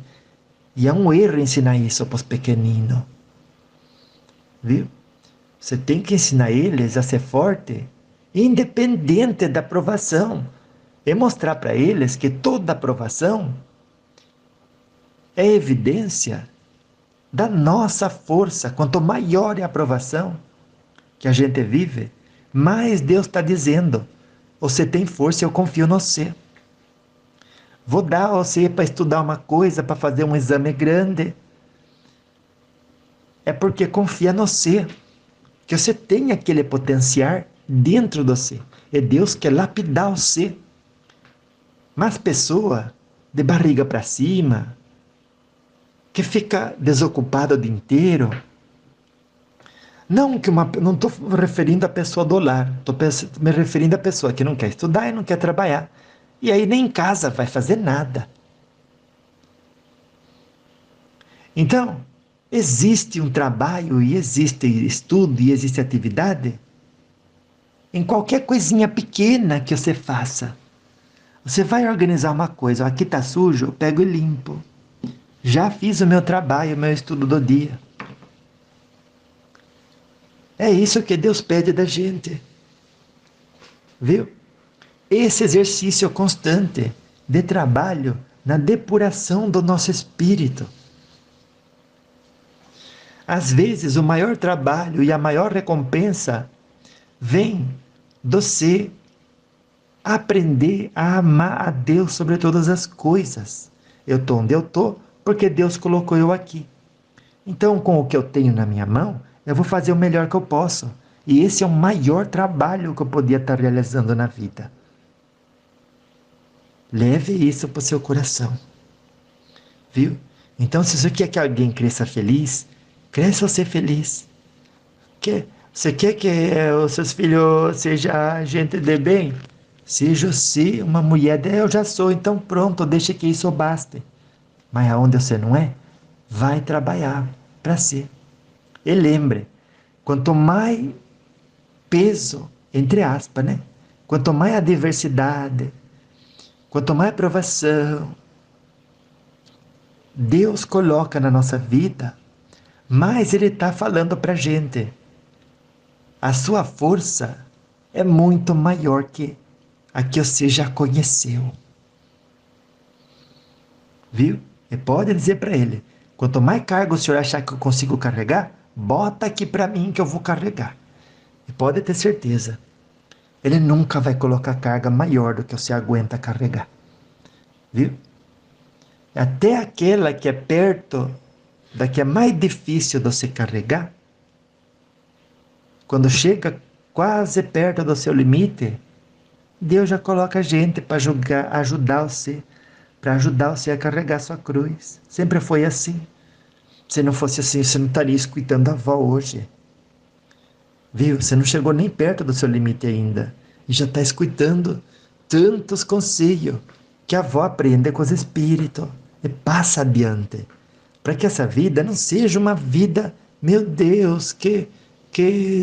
E é um erro ensinar isso para os pequeninos. Viu? Você tem que ensinar eles a ser forte, independente da aprovação. E mostrar para eles que toda aprovação é evidência da nossa força. Quanto maior é a aprovação que a gente vive, mais Deus está dizendo: você tem força, eu confio no você. Vou dar a você para estudar uma coisa, para fazer um exame grande. É porque confia no você, que você tem aquele potencial dentro de você. E Deus quer lapidar você. Mas pessoa de barriga para cima, que fica desocupada o dia inteiro. Não estou referindo à pessoa do lar, estou me referindo à pessoa que não quer estudar e não quer trabalhar. E aí nem em casa vai fazer nada. Então, existe um trabalho e existe estudo e existe atividade em qualquer coisinha pequena que você faça. Você vai organizar uma coisa, aqui está sujo, eu pego e limpo. Já fiz o meu trabalho, o meu estudo do dia. É isso que Deus pede da gente. Viu? Esse exercício constante de trabalho na depuração do nosso espírito. Às vezes, o maior trabalho e a maior recompensa vem de você aprender a amar a Deus sobre todas as coisas. Eu estou onde eu estou porque Deus colocou eu aqui. Então, com o que eu tenho na minha mão, eu vou fazer o melhor que eu posso. E esse é o maior trabalho que eu podia estar realizando na vida. Leve isso para o seu coração. Viu? Então, se você quer que alguém cresça feliz, cresça você feliz. Você quer que os seus filhos sejam gente de bem? Seja você uma mulher eu já sou, então pronto, deixa que isso baste. Mas aonde você não é, vai trabalhar para ser. E lembre, quanto mais peso, entre aspas, né? Quanto mais adversidade, quanto mais provação Deus coloca na nossa vida, mais Ele está falando para a gente. A sua força é muito maior que a que você já conheceu. Viu? E pode dizer para Ele, quanto mais carga o senhor achar que eu consigo carregar, bota aqui para mim que eu vou carregar. E pode ter certeza, Ele nunca vai colocar carga maior do que você aguenta carregar. Viu? Até aquela que é perto da que é mais difícil de você carregar, quando chega quase perto do seu limite, Deus já coloca gente para ajudar você, para ajudar você a carregar sua cruz. Sempre foi assim. Se não fosse assim, você não estaria escutando a avó hoje. Viu? Você não chegou nem perto do seu limite ainda. E já está escutando tantos conselhos que a avó aprende com os espíritos e passa adiante. Para que essa vida não seja uma vida, meu Deus, que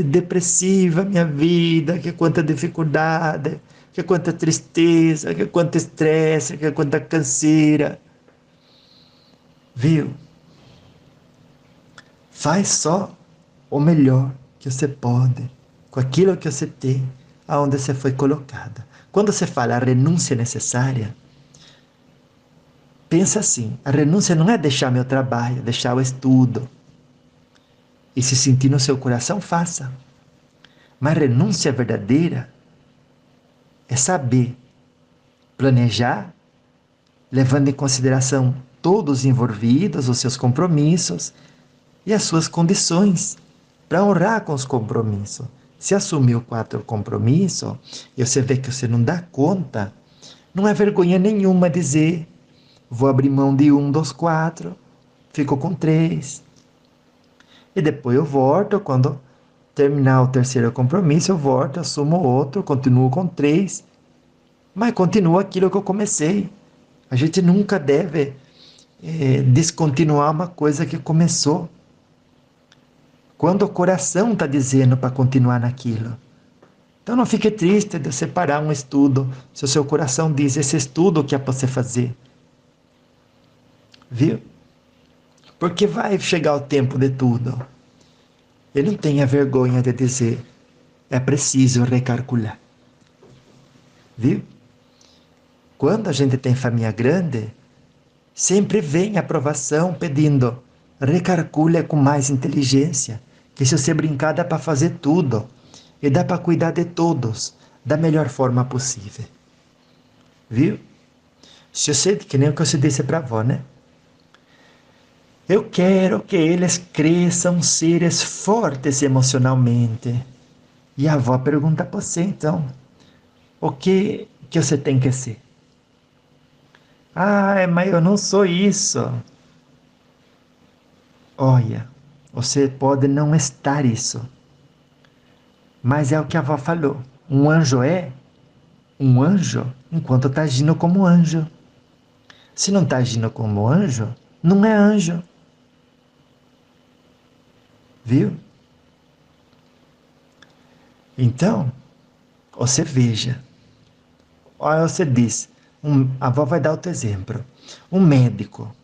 depressiva minha vida, que quanta dificuldade, que quanta tristeza, que quanto estresse, que quanta canseira. Viu? Faz só o melhor que você pode, com aquilo que você tem, aonde você foi colocada. Quando você fala a renúncia necessária, pensa assim, a renúncia não é deixar meu trabalho, deixar o estudo. E se sentir no seu coração, faça. Mas renúncia verdadeira é saber planejar, levando em consideração todos os envolvidos, os seus compromissos e as suas condições, para honrar com os compromissos. Se assumiu 4 compromissos e você vê que você não dá conta, não é vergonha nenhuma dizer: vou abrir mão de 1 dos 4, fico com 3. E depois eu volto, quando terminar o 3º compromisso, eu volto, assumo outro, continuo com 3, mas continua aquilo que eu comecei. A gente nunca deve descontinuar uma coisa que começou. Quando o coração está dizendo para continuar naquilo. Então não fique triste de separar um estudo, se o seu coração diz esse estudo que é para você fazer. Viu? Porque vai chegar o tempo de tudo. E não tenha vergonha de dizer, é preciso recalcular. Viu? Quando a gente tem família grande, sempre vem aprovação pedindo, recalcule com mais inteligência, que se você brincar dá para fazer tudo, e dá para cuidar de todos, da melhor forma possível. Viu? Se você, que nem o que eu disse para a avó, né? Eu quero que eles cresçam seres fortes emocionalmente. E a avó pergunta para você, então, o que você tem que ser? Ah, mas eu não sou isso. Olha, você pode não estar isso. Mas é o que a avó falou. Um anjo é um anjo enquanto está agindo como anjo. Se não está agindo como anjo, não é anjo. Viu? Então, você veja. Olha, você diz, a avó vai dar outro exemplo. Um médico,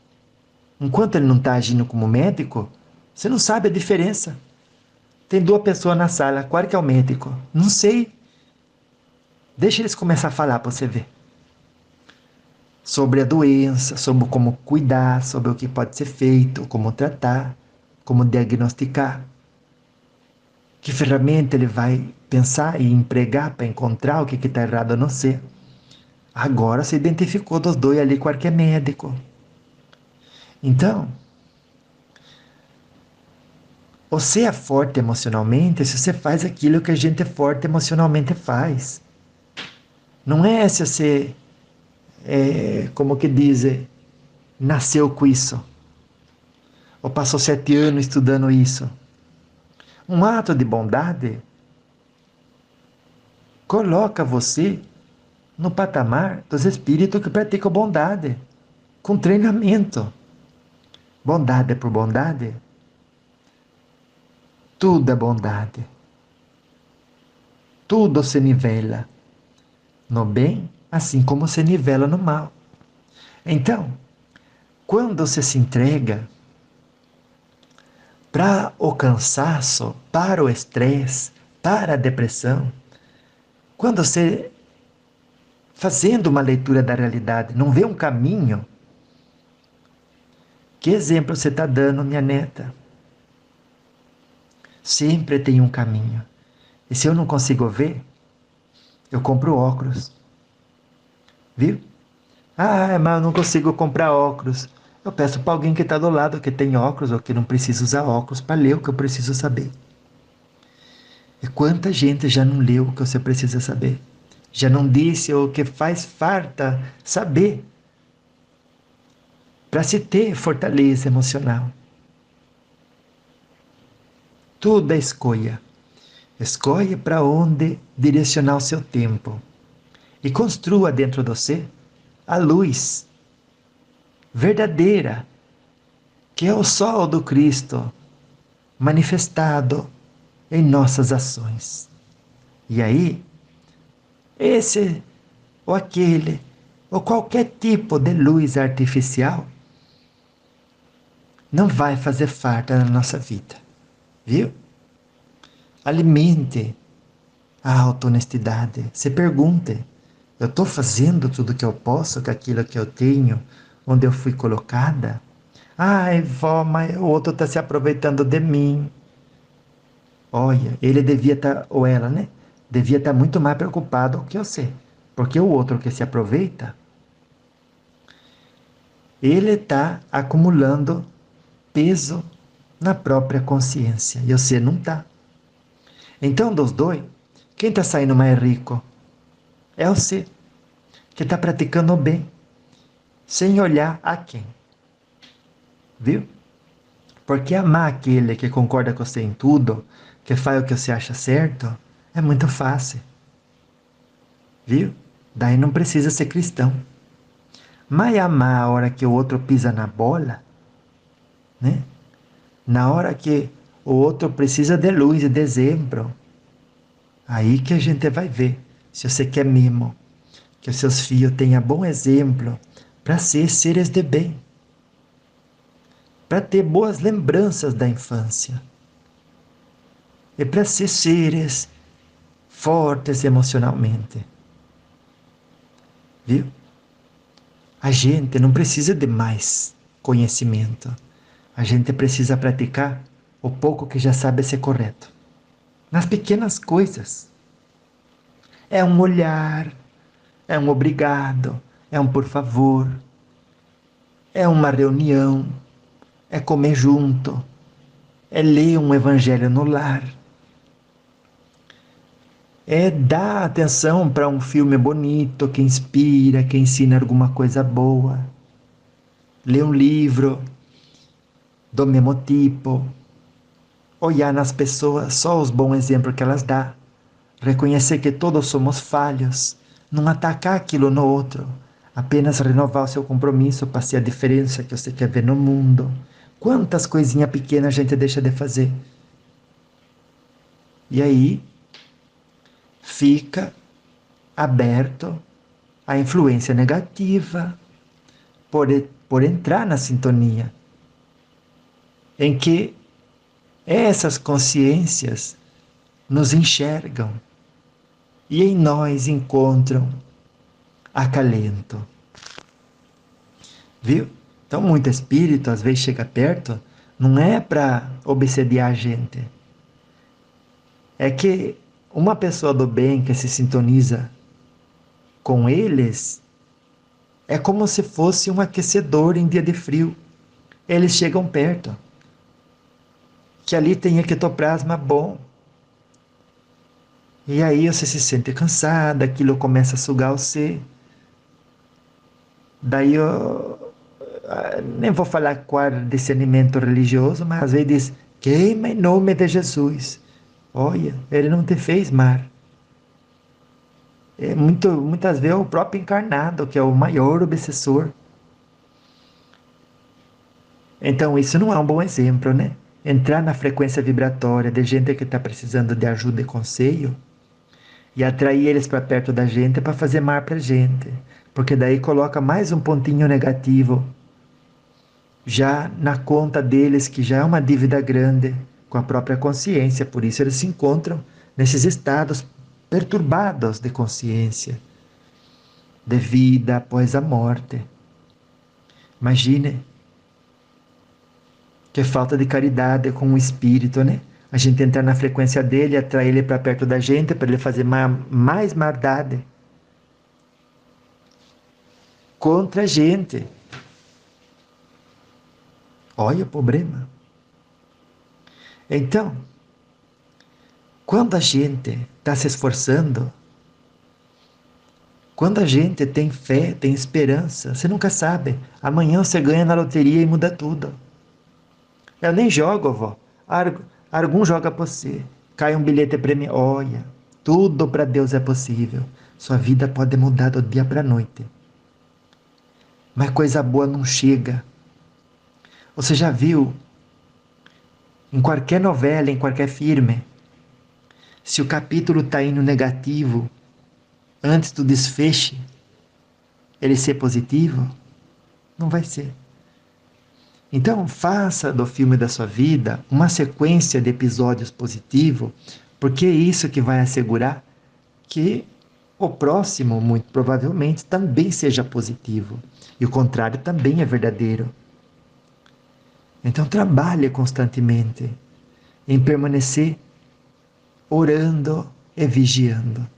enquanto ele não está agindo como médico, você não sabe a diferença. Tem 2 pessoas na sala, qual que é o médico? Não sei. Deixa eles começar a falar para você ver. Sobre a doença, sobre como cuidar, sobre o que pode ser feito, como tratar, como diagnosticar. Que ferramenta ele vai pensar e empregar para encontrar o que está errado no ser. Agora se identificou dos 2 ali, qualquer médico. Então, você é forte emocionalmente se você faz aquilo que a gente forte emocionalmente faz. Não é se você, como que dizem, nasceu com isso. Ou passou 7 anos estudando isso. Um ato de bondade coloca você no patamar dos espíritos que praticam bondade, com treinamento. Bondade por bondade, tudo é bondade. Tudo se nivela no bem, assim como se nivela no mal. Então, quando você se entrega para o cansaço, para o estresse, para a depressão, quando você, fazendo uma leitura da realidade, não vê um caminho, que exemplo você está dando, minha neta? Sempre tem um caminho. E se eu não consigo ver, eu compro óculos. Viu? Ah, mas eu não consigo comprar óculos. Eu peço para alguém que está do lado, que tem óculos, ou que não precisa usar óculos, para ler o que eu preciso saber. E quanta gente já não leu o que você precisa saber? Já não disse o que faz falta saber para se ter fortaleza emocional. Tudo é escolha. Escolhe para onde direcionar o seu tempo e construa dentro de você a luz verdadeira, que é o sol do Cristo manifestado em nossas ações. E aí, esse ou aquele ou qualquer tipo de luz artificial não vai fazer falta na nossa vida, viu? Alimente a auto-honestidade. Se pergunte: eu estou fazendo tudo o que eu posso com aquilo que eu tenho, onde eu fui colocada? Ai, vó, mas o outro está se aproveitando de mim. Olha, ele devia estar, ou ela, né? Devia estar muito mais preocupado que você. Porque o outro que se aproveita, ele está acumulando peso na própria consciência. E você não está. Então, dos dois, quem está saindo mais rico? É você, que está praticando o bem, sem olhar a quem. Viu? Porque amar aquele que concorda com você em tudo, que faz o que você acha certo, é muito fácil. Viu? Daí não precisa ser cristão. Mas amar a hora que o outro pisa na bola, né? Na hora que o outro precisa de luz e de exemplo, aí que a gente vai ver se você quer mesmo que os seus filhos tenham bom exemplo para ser seres de bem, para ter boas lembranças da infância e para ser seres fortes emocionalmente. Viu? A gente não precisa de mais conhecimento. A gente precisa praticar o pouco que já sabe ser correto. Nas pequenas coisas. É um olhar, é um obrigado, é um por favor, é uma reunião, é comer junto, é ler um evangelho no lar, é dar atenção para um filme bonito que inspira, que ensina alguma coisa boa, ler um livro do mesmo tipo, olhar nas pessoas só os bons exemplos que elas dão, reconhecer que todos somos falhos, não atacar aquilo no outro, apenas renovar o seu compromisso para ser a diferença que você quer ver no mundo. Quantas coisinhas pequenas a gente deixa de fazer. E aí fica aberto à influência negativa por entrar na sintonia em que essas consciências nos enxergam e em nós encontram acalento. Viu? Então, muito espírito, às vezes, chega perto, não é para obsediar a gente. É que uma pessoa do bem que se sintoniza com eles é como se fosse um aquecedor em dia de frio. Eles chegam perto. Que ali tem ectoplasma bom. E aí você se sente cansado, aquilo começa a sugar você. Daí eu nem vou falar qual discernimento religioso, mas às vezes diz, queima em nome de Jesus. Olha, ele não te fez mal. Muitas vezes é o próprio encarnado, que é o maior obsessor. Então isso não é um bom exemplo, né? Entrar na frequência vibratória de gente que está precisando de ajuda e conselho e atrair eles para perto da gente para fazer mal para a gente. Porque daí coloca mais um pontinho negativo já na conta deles, que já é uma dívida grande com a própria consciência. Por isso eles se encontram nesses estados perturbados de consciência, de vida após a morte. Imagine que falta de caridade com o espírito, né? A gente entrar na frequência dele, atrair ele para perto da gente, para ele fazer mais maldade contra a gente. Olha o problema. Então, quando a gente está se esforçando, quando a gente tem fé, tem esperança, você nunca sabe. Amanhã você ganha na loteria e muda tudo. Eu nem jogo, vó. Algum joga pra você. cai um bilhete premiado. Olha, tudo para Deus é possível. Sua vida pode mudar do dia para a noite. Mas coisa boa não chega. Você já viu, em qualquer novela, em qualquer filme, se o capítulo está indo negativo, antes do desfecho, ele ser positivo? Não vai ser. Então, faça do filme da sua vida uma sequência de episódios positivos, porque é isso que vai assegurar que o próximo, muito provavelmente, também seja positivo. E o contrário também é verdadeiro. Então, trabalhe constantemente em permanecer orando e vigiando.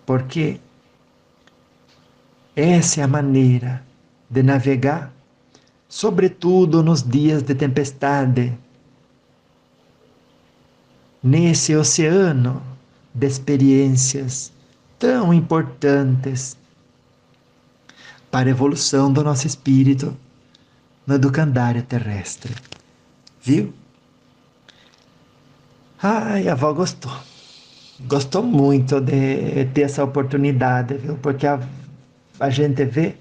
Porque essa é a maneira de navegar, sobretudo nos dias de tempestade, nesse oceano de experiências tão importantes para a evolução do nosso espírito no educandário terrestre. Viu? Ai, a avó gostou. Gostou muito de ter essa oportunidade, viu? Porque a gente vê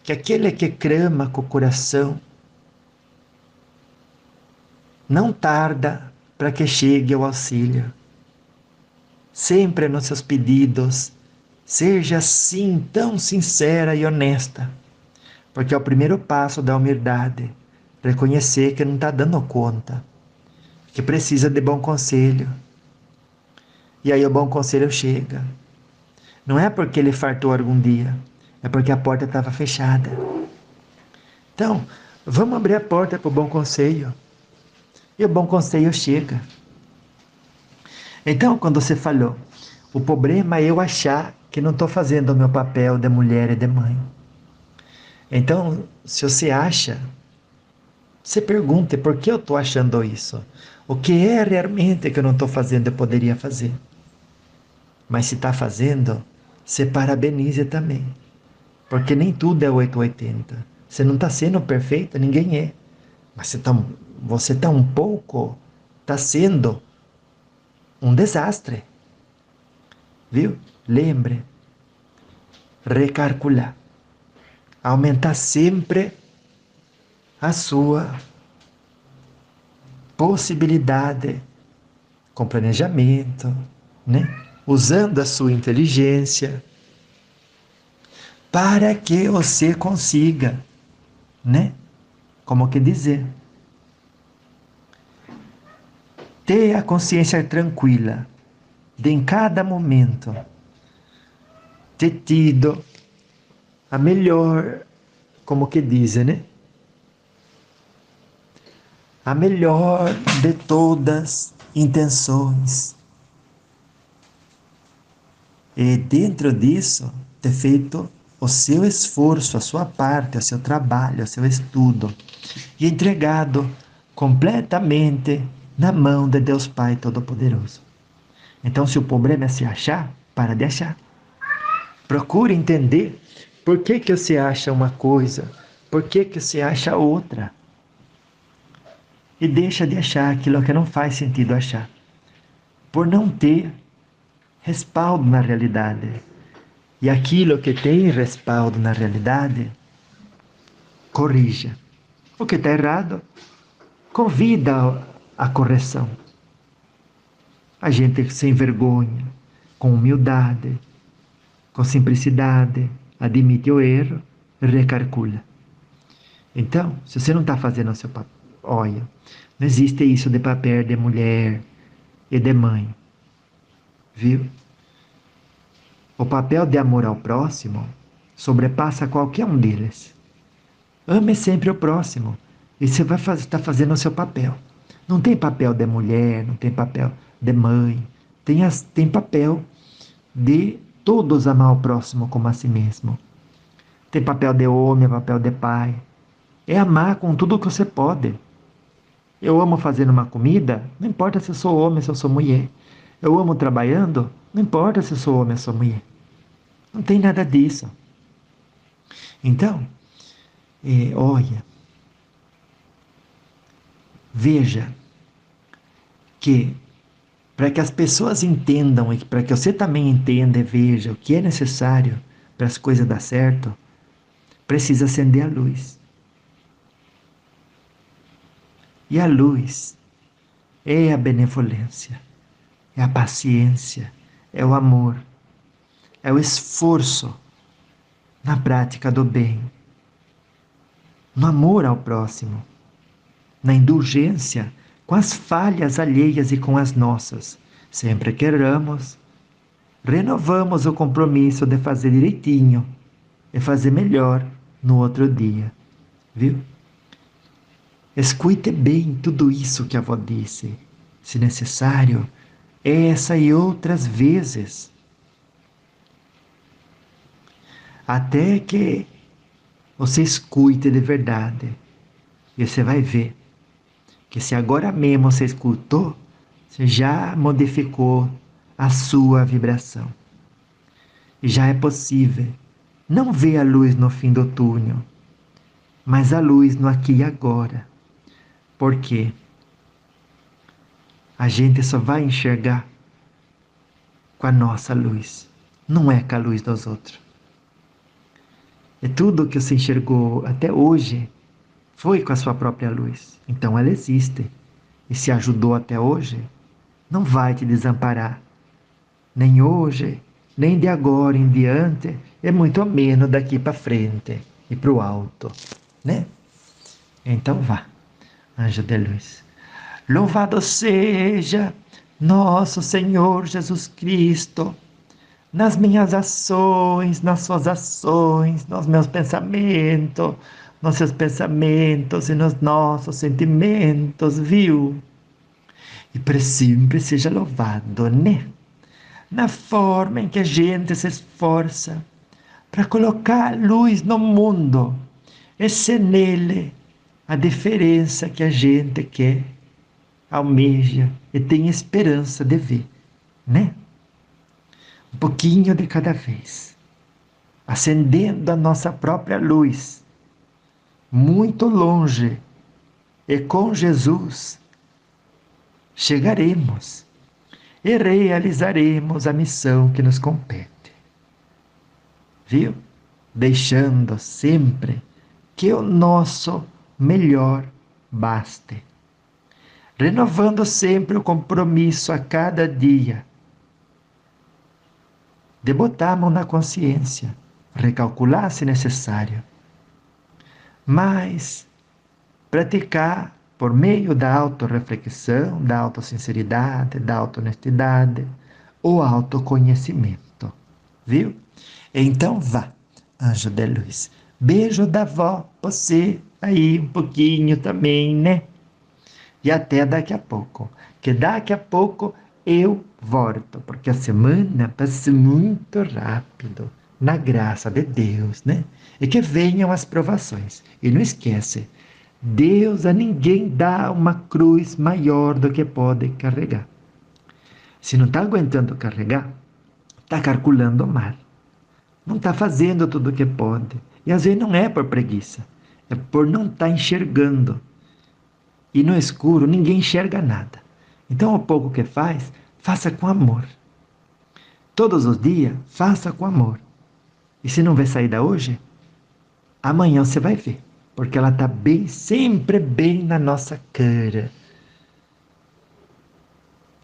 que aquele que clama com o coração não tarda para que chegue o auxílio. Sempre nos seus pedidos, seja assim tão sincera e honesta, porque é o primeiro passo da humildade, reconhecer que não está dando conta, que precisa de bom conselho. E aí o bom conselho chega. Não é porque ele fartou algum dia, é porque a porta estava fechada. Então, vamos abrir a porta para o bom conselho. E o bom conselho chega. Então, quando você falou, o problema é eu achar que não estou fazendo o meu papel de mulher e de mãe. Então, se você acha, você pergunte por que eu estou achando isso. O que é realmente que eu não estou fazendo e poderia fazer? Mas se está fazendo, se parabenize também. Porque nem tudo é 880. Você não está sendo perfeita, ninguém é. Mas você está um pouco, está sendo um desastre. Viu? Lembre, recalcular. Aumentar sempre a sua possibilidade com planejamento, né? Usando a sua inteligência para que você consiga, né? Como que dizer? Ter a consciência tranquila de em cada momento ter tido a melhor, como que dizem, né? A melhor de todas intenções. E dentro disso, ter feito o seu esforço, a sua parte, o seu trabalho, o seu estudo, e entregado completamente na mão de Deus Pai Todo-Poderoso. Então, se o problema é se achar, para de achar. Procure entender por que você acha uma coisa, por que você acha outra. E deixa de achar aquilo que não faz sentido achar. Por não ter respaldo na realidade. E aquilo que tem respaldo na realidade, corrija. O que está errado, convida a correção. A gente sem vergonha, com humildade, com simplicidade, admite o erro, recalcula. Então, se você não está fazendo o seu papel, olha, não existe isso de papel de mulher e de mãe, viu? O papel de amor ao próximo sobrepassa qualquer um deles. Ame sempre o próximo e você vai estar fazendo o seu papel. Não tem papel de mulher, não tem papel de mãe, tem papel de todos amar o próximo como a si mesmo. Tem papel de homem, papel de pai. É amar com tudo que você pode. Eu amo fazendo uma comida, não importa se eu sou homem, se eu sou mulher. Eu amo trabalhando, não importa se eu sou homem ou sou mulher. Não tem nada disso. Então, olha, veja, que, para que as pessoas entendam e para que você também entenda e veja o que é necessário para as coisas dar certo, precisa acender a luz. E a luz é a benevolência, é a paciência, é o amor, é o esforço na prática do bem, no amor ao próximo, na indulgência com as falhas alheias e com as nossas. Sempre que erramos, renovamos o compromisso de fazer direitinho e fazer melhor no outro dia, viu? Escute bem tudo isso que a avó disse, se necessário, essa e outras vezes, até que você escute de verdade. E você vai ver que se agora mesmo você escutou, você já modificou a sua vibração. E já é possível não ver a luz no fim do túnel, mas a luz no aqui e agora. Porque a gente só vai enxergar com a nossa luz, não é com a luz dos outros. E tudo que você enxergou até hoje foi com a sua própria luz. Então ela existe. E se ajudou até hoje, não vai te desamparar. Nem hoje, nem de agora em diante, e muito menos daqui para frente e para o alto, né? Então vá, anjo de luz. Louvado seja nosso Senhor Jesus Cristo, nas minhas ações, nas suas ações, nos meus pensamentos, nos seus pensamentos e nos nossos sentimentos, viu? E para sempre seja louvado, né? Na forma em que a gente se esforça para colocar luz no mundo e ser nele a diferença que a gente quer, almeja e tem esperança de ver, né? Um pouquinho de cada vez, acendendo a nossa própria luz, muito longe, e com Jesus chegaremos e realizaremos a missão que nos compete. Viu? Deixando sempre que o nosso melhor baste. Renovando sempre o compromisso a cada dia de botar a mão na consciência, recalcular se necessário, mas praticar por meio da autorreflexão, da autossinceridade, da autohonestidade, o autoconhecimento, viu? Então vá, anjo de luz. Beijo da vó, você aí um pouquinho também, né? E até daqui a pouco, que daqui a pouco eu volto, porque a semana passa muito rápido, na graça de Deus, né? E que venham as provações. E não esquece, Deus a ninguém dá uma cruz maior do que pode carregar. Se não está aguentando carregar, está calculando mal. Não está fazendo tudo o que pode. E às vezes não é por preguiça, é por não estar enxergando. E no escuro ninguém enxerga nada. Então o pouco que faz, faça com amor. Todos os dias, faça com amor. E se não vê saída hoje, amanhã você vai ver. Porque ela está bem, sempre bem na nossa cara.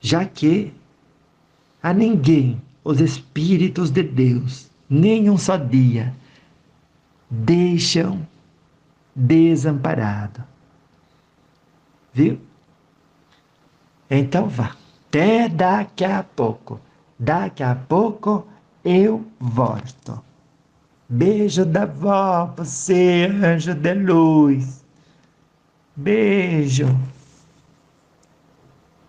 Já que a ninguém, os Espíritos de Deus, nem um só dia, deixam desamparado. Viu? Então vá. Até daqui a pouco. Daqui a pouco eu volto. Beijo da vó pra você, anjo de luz. Beijo.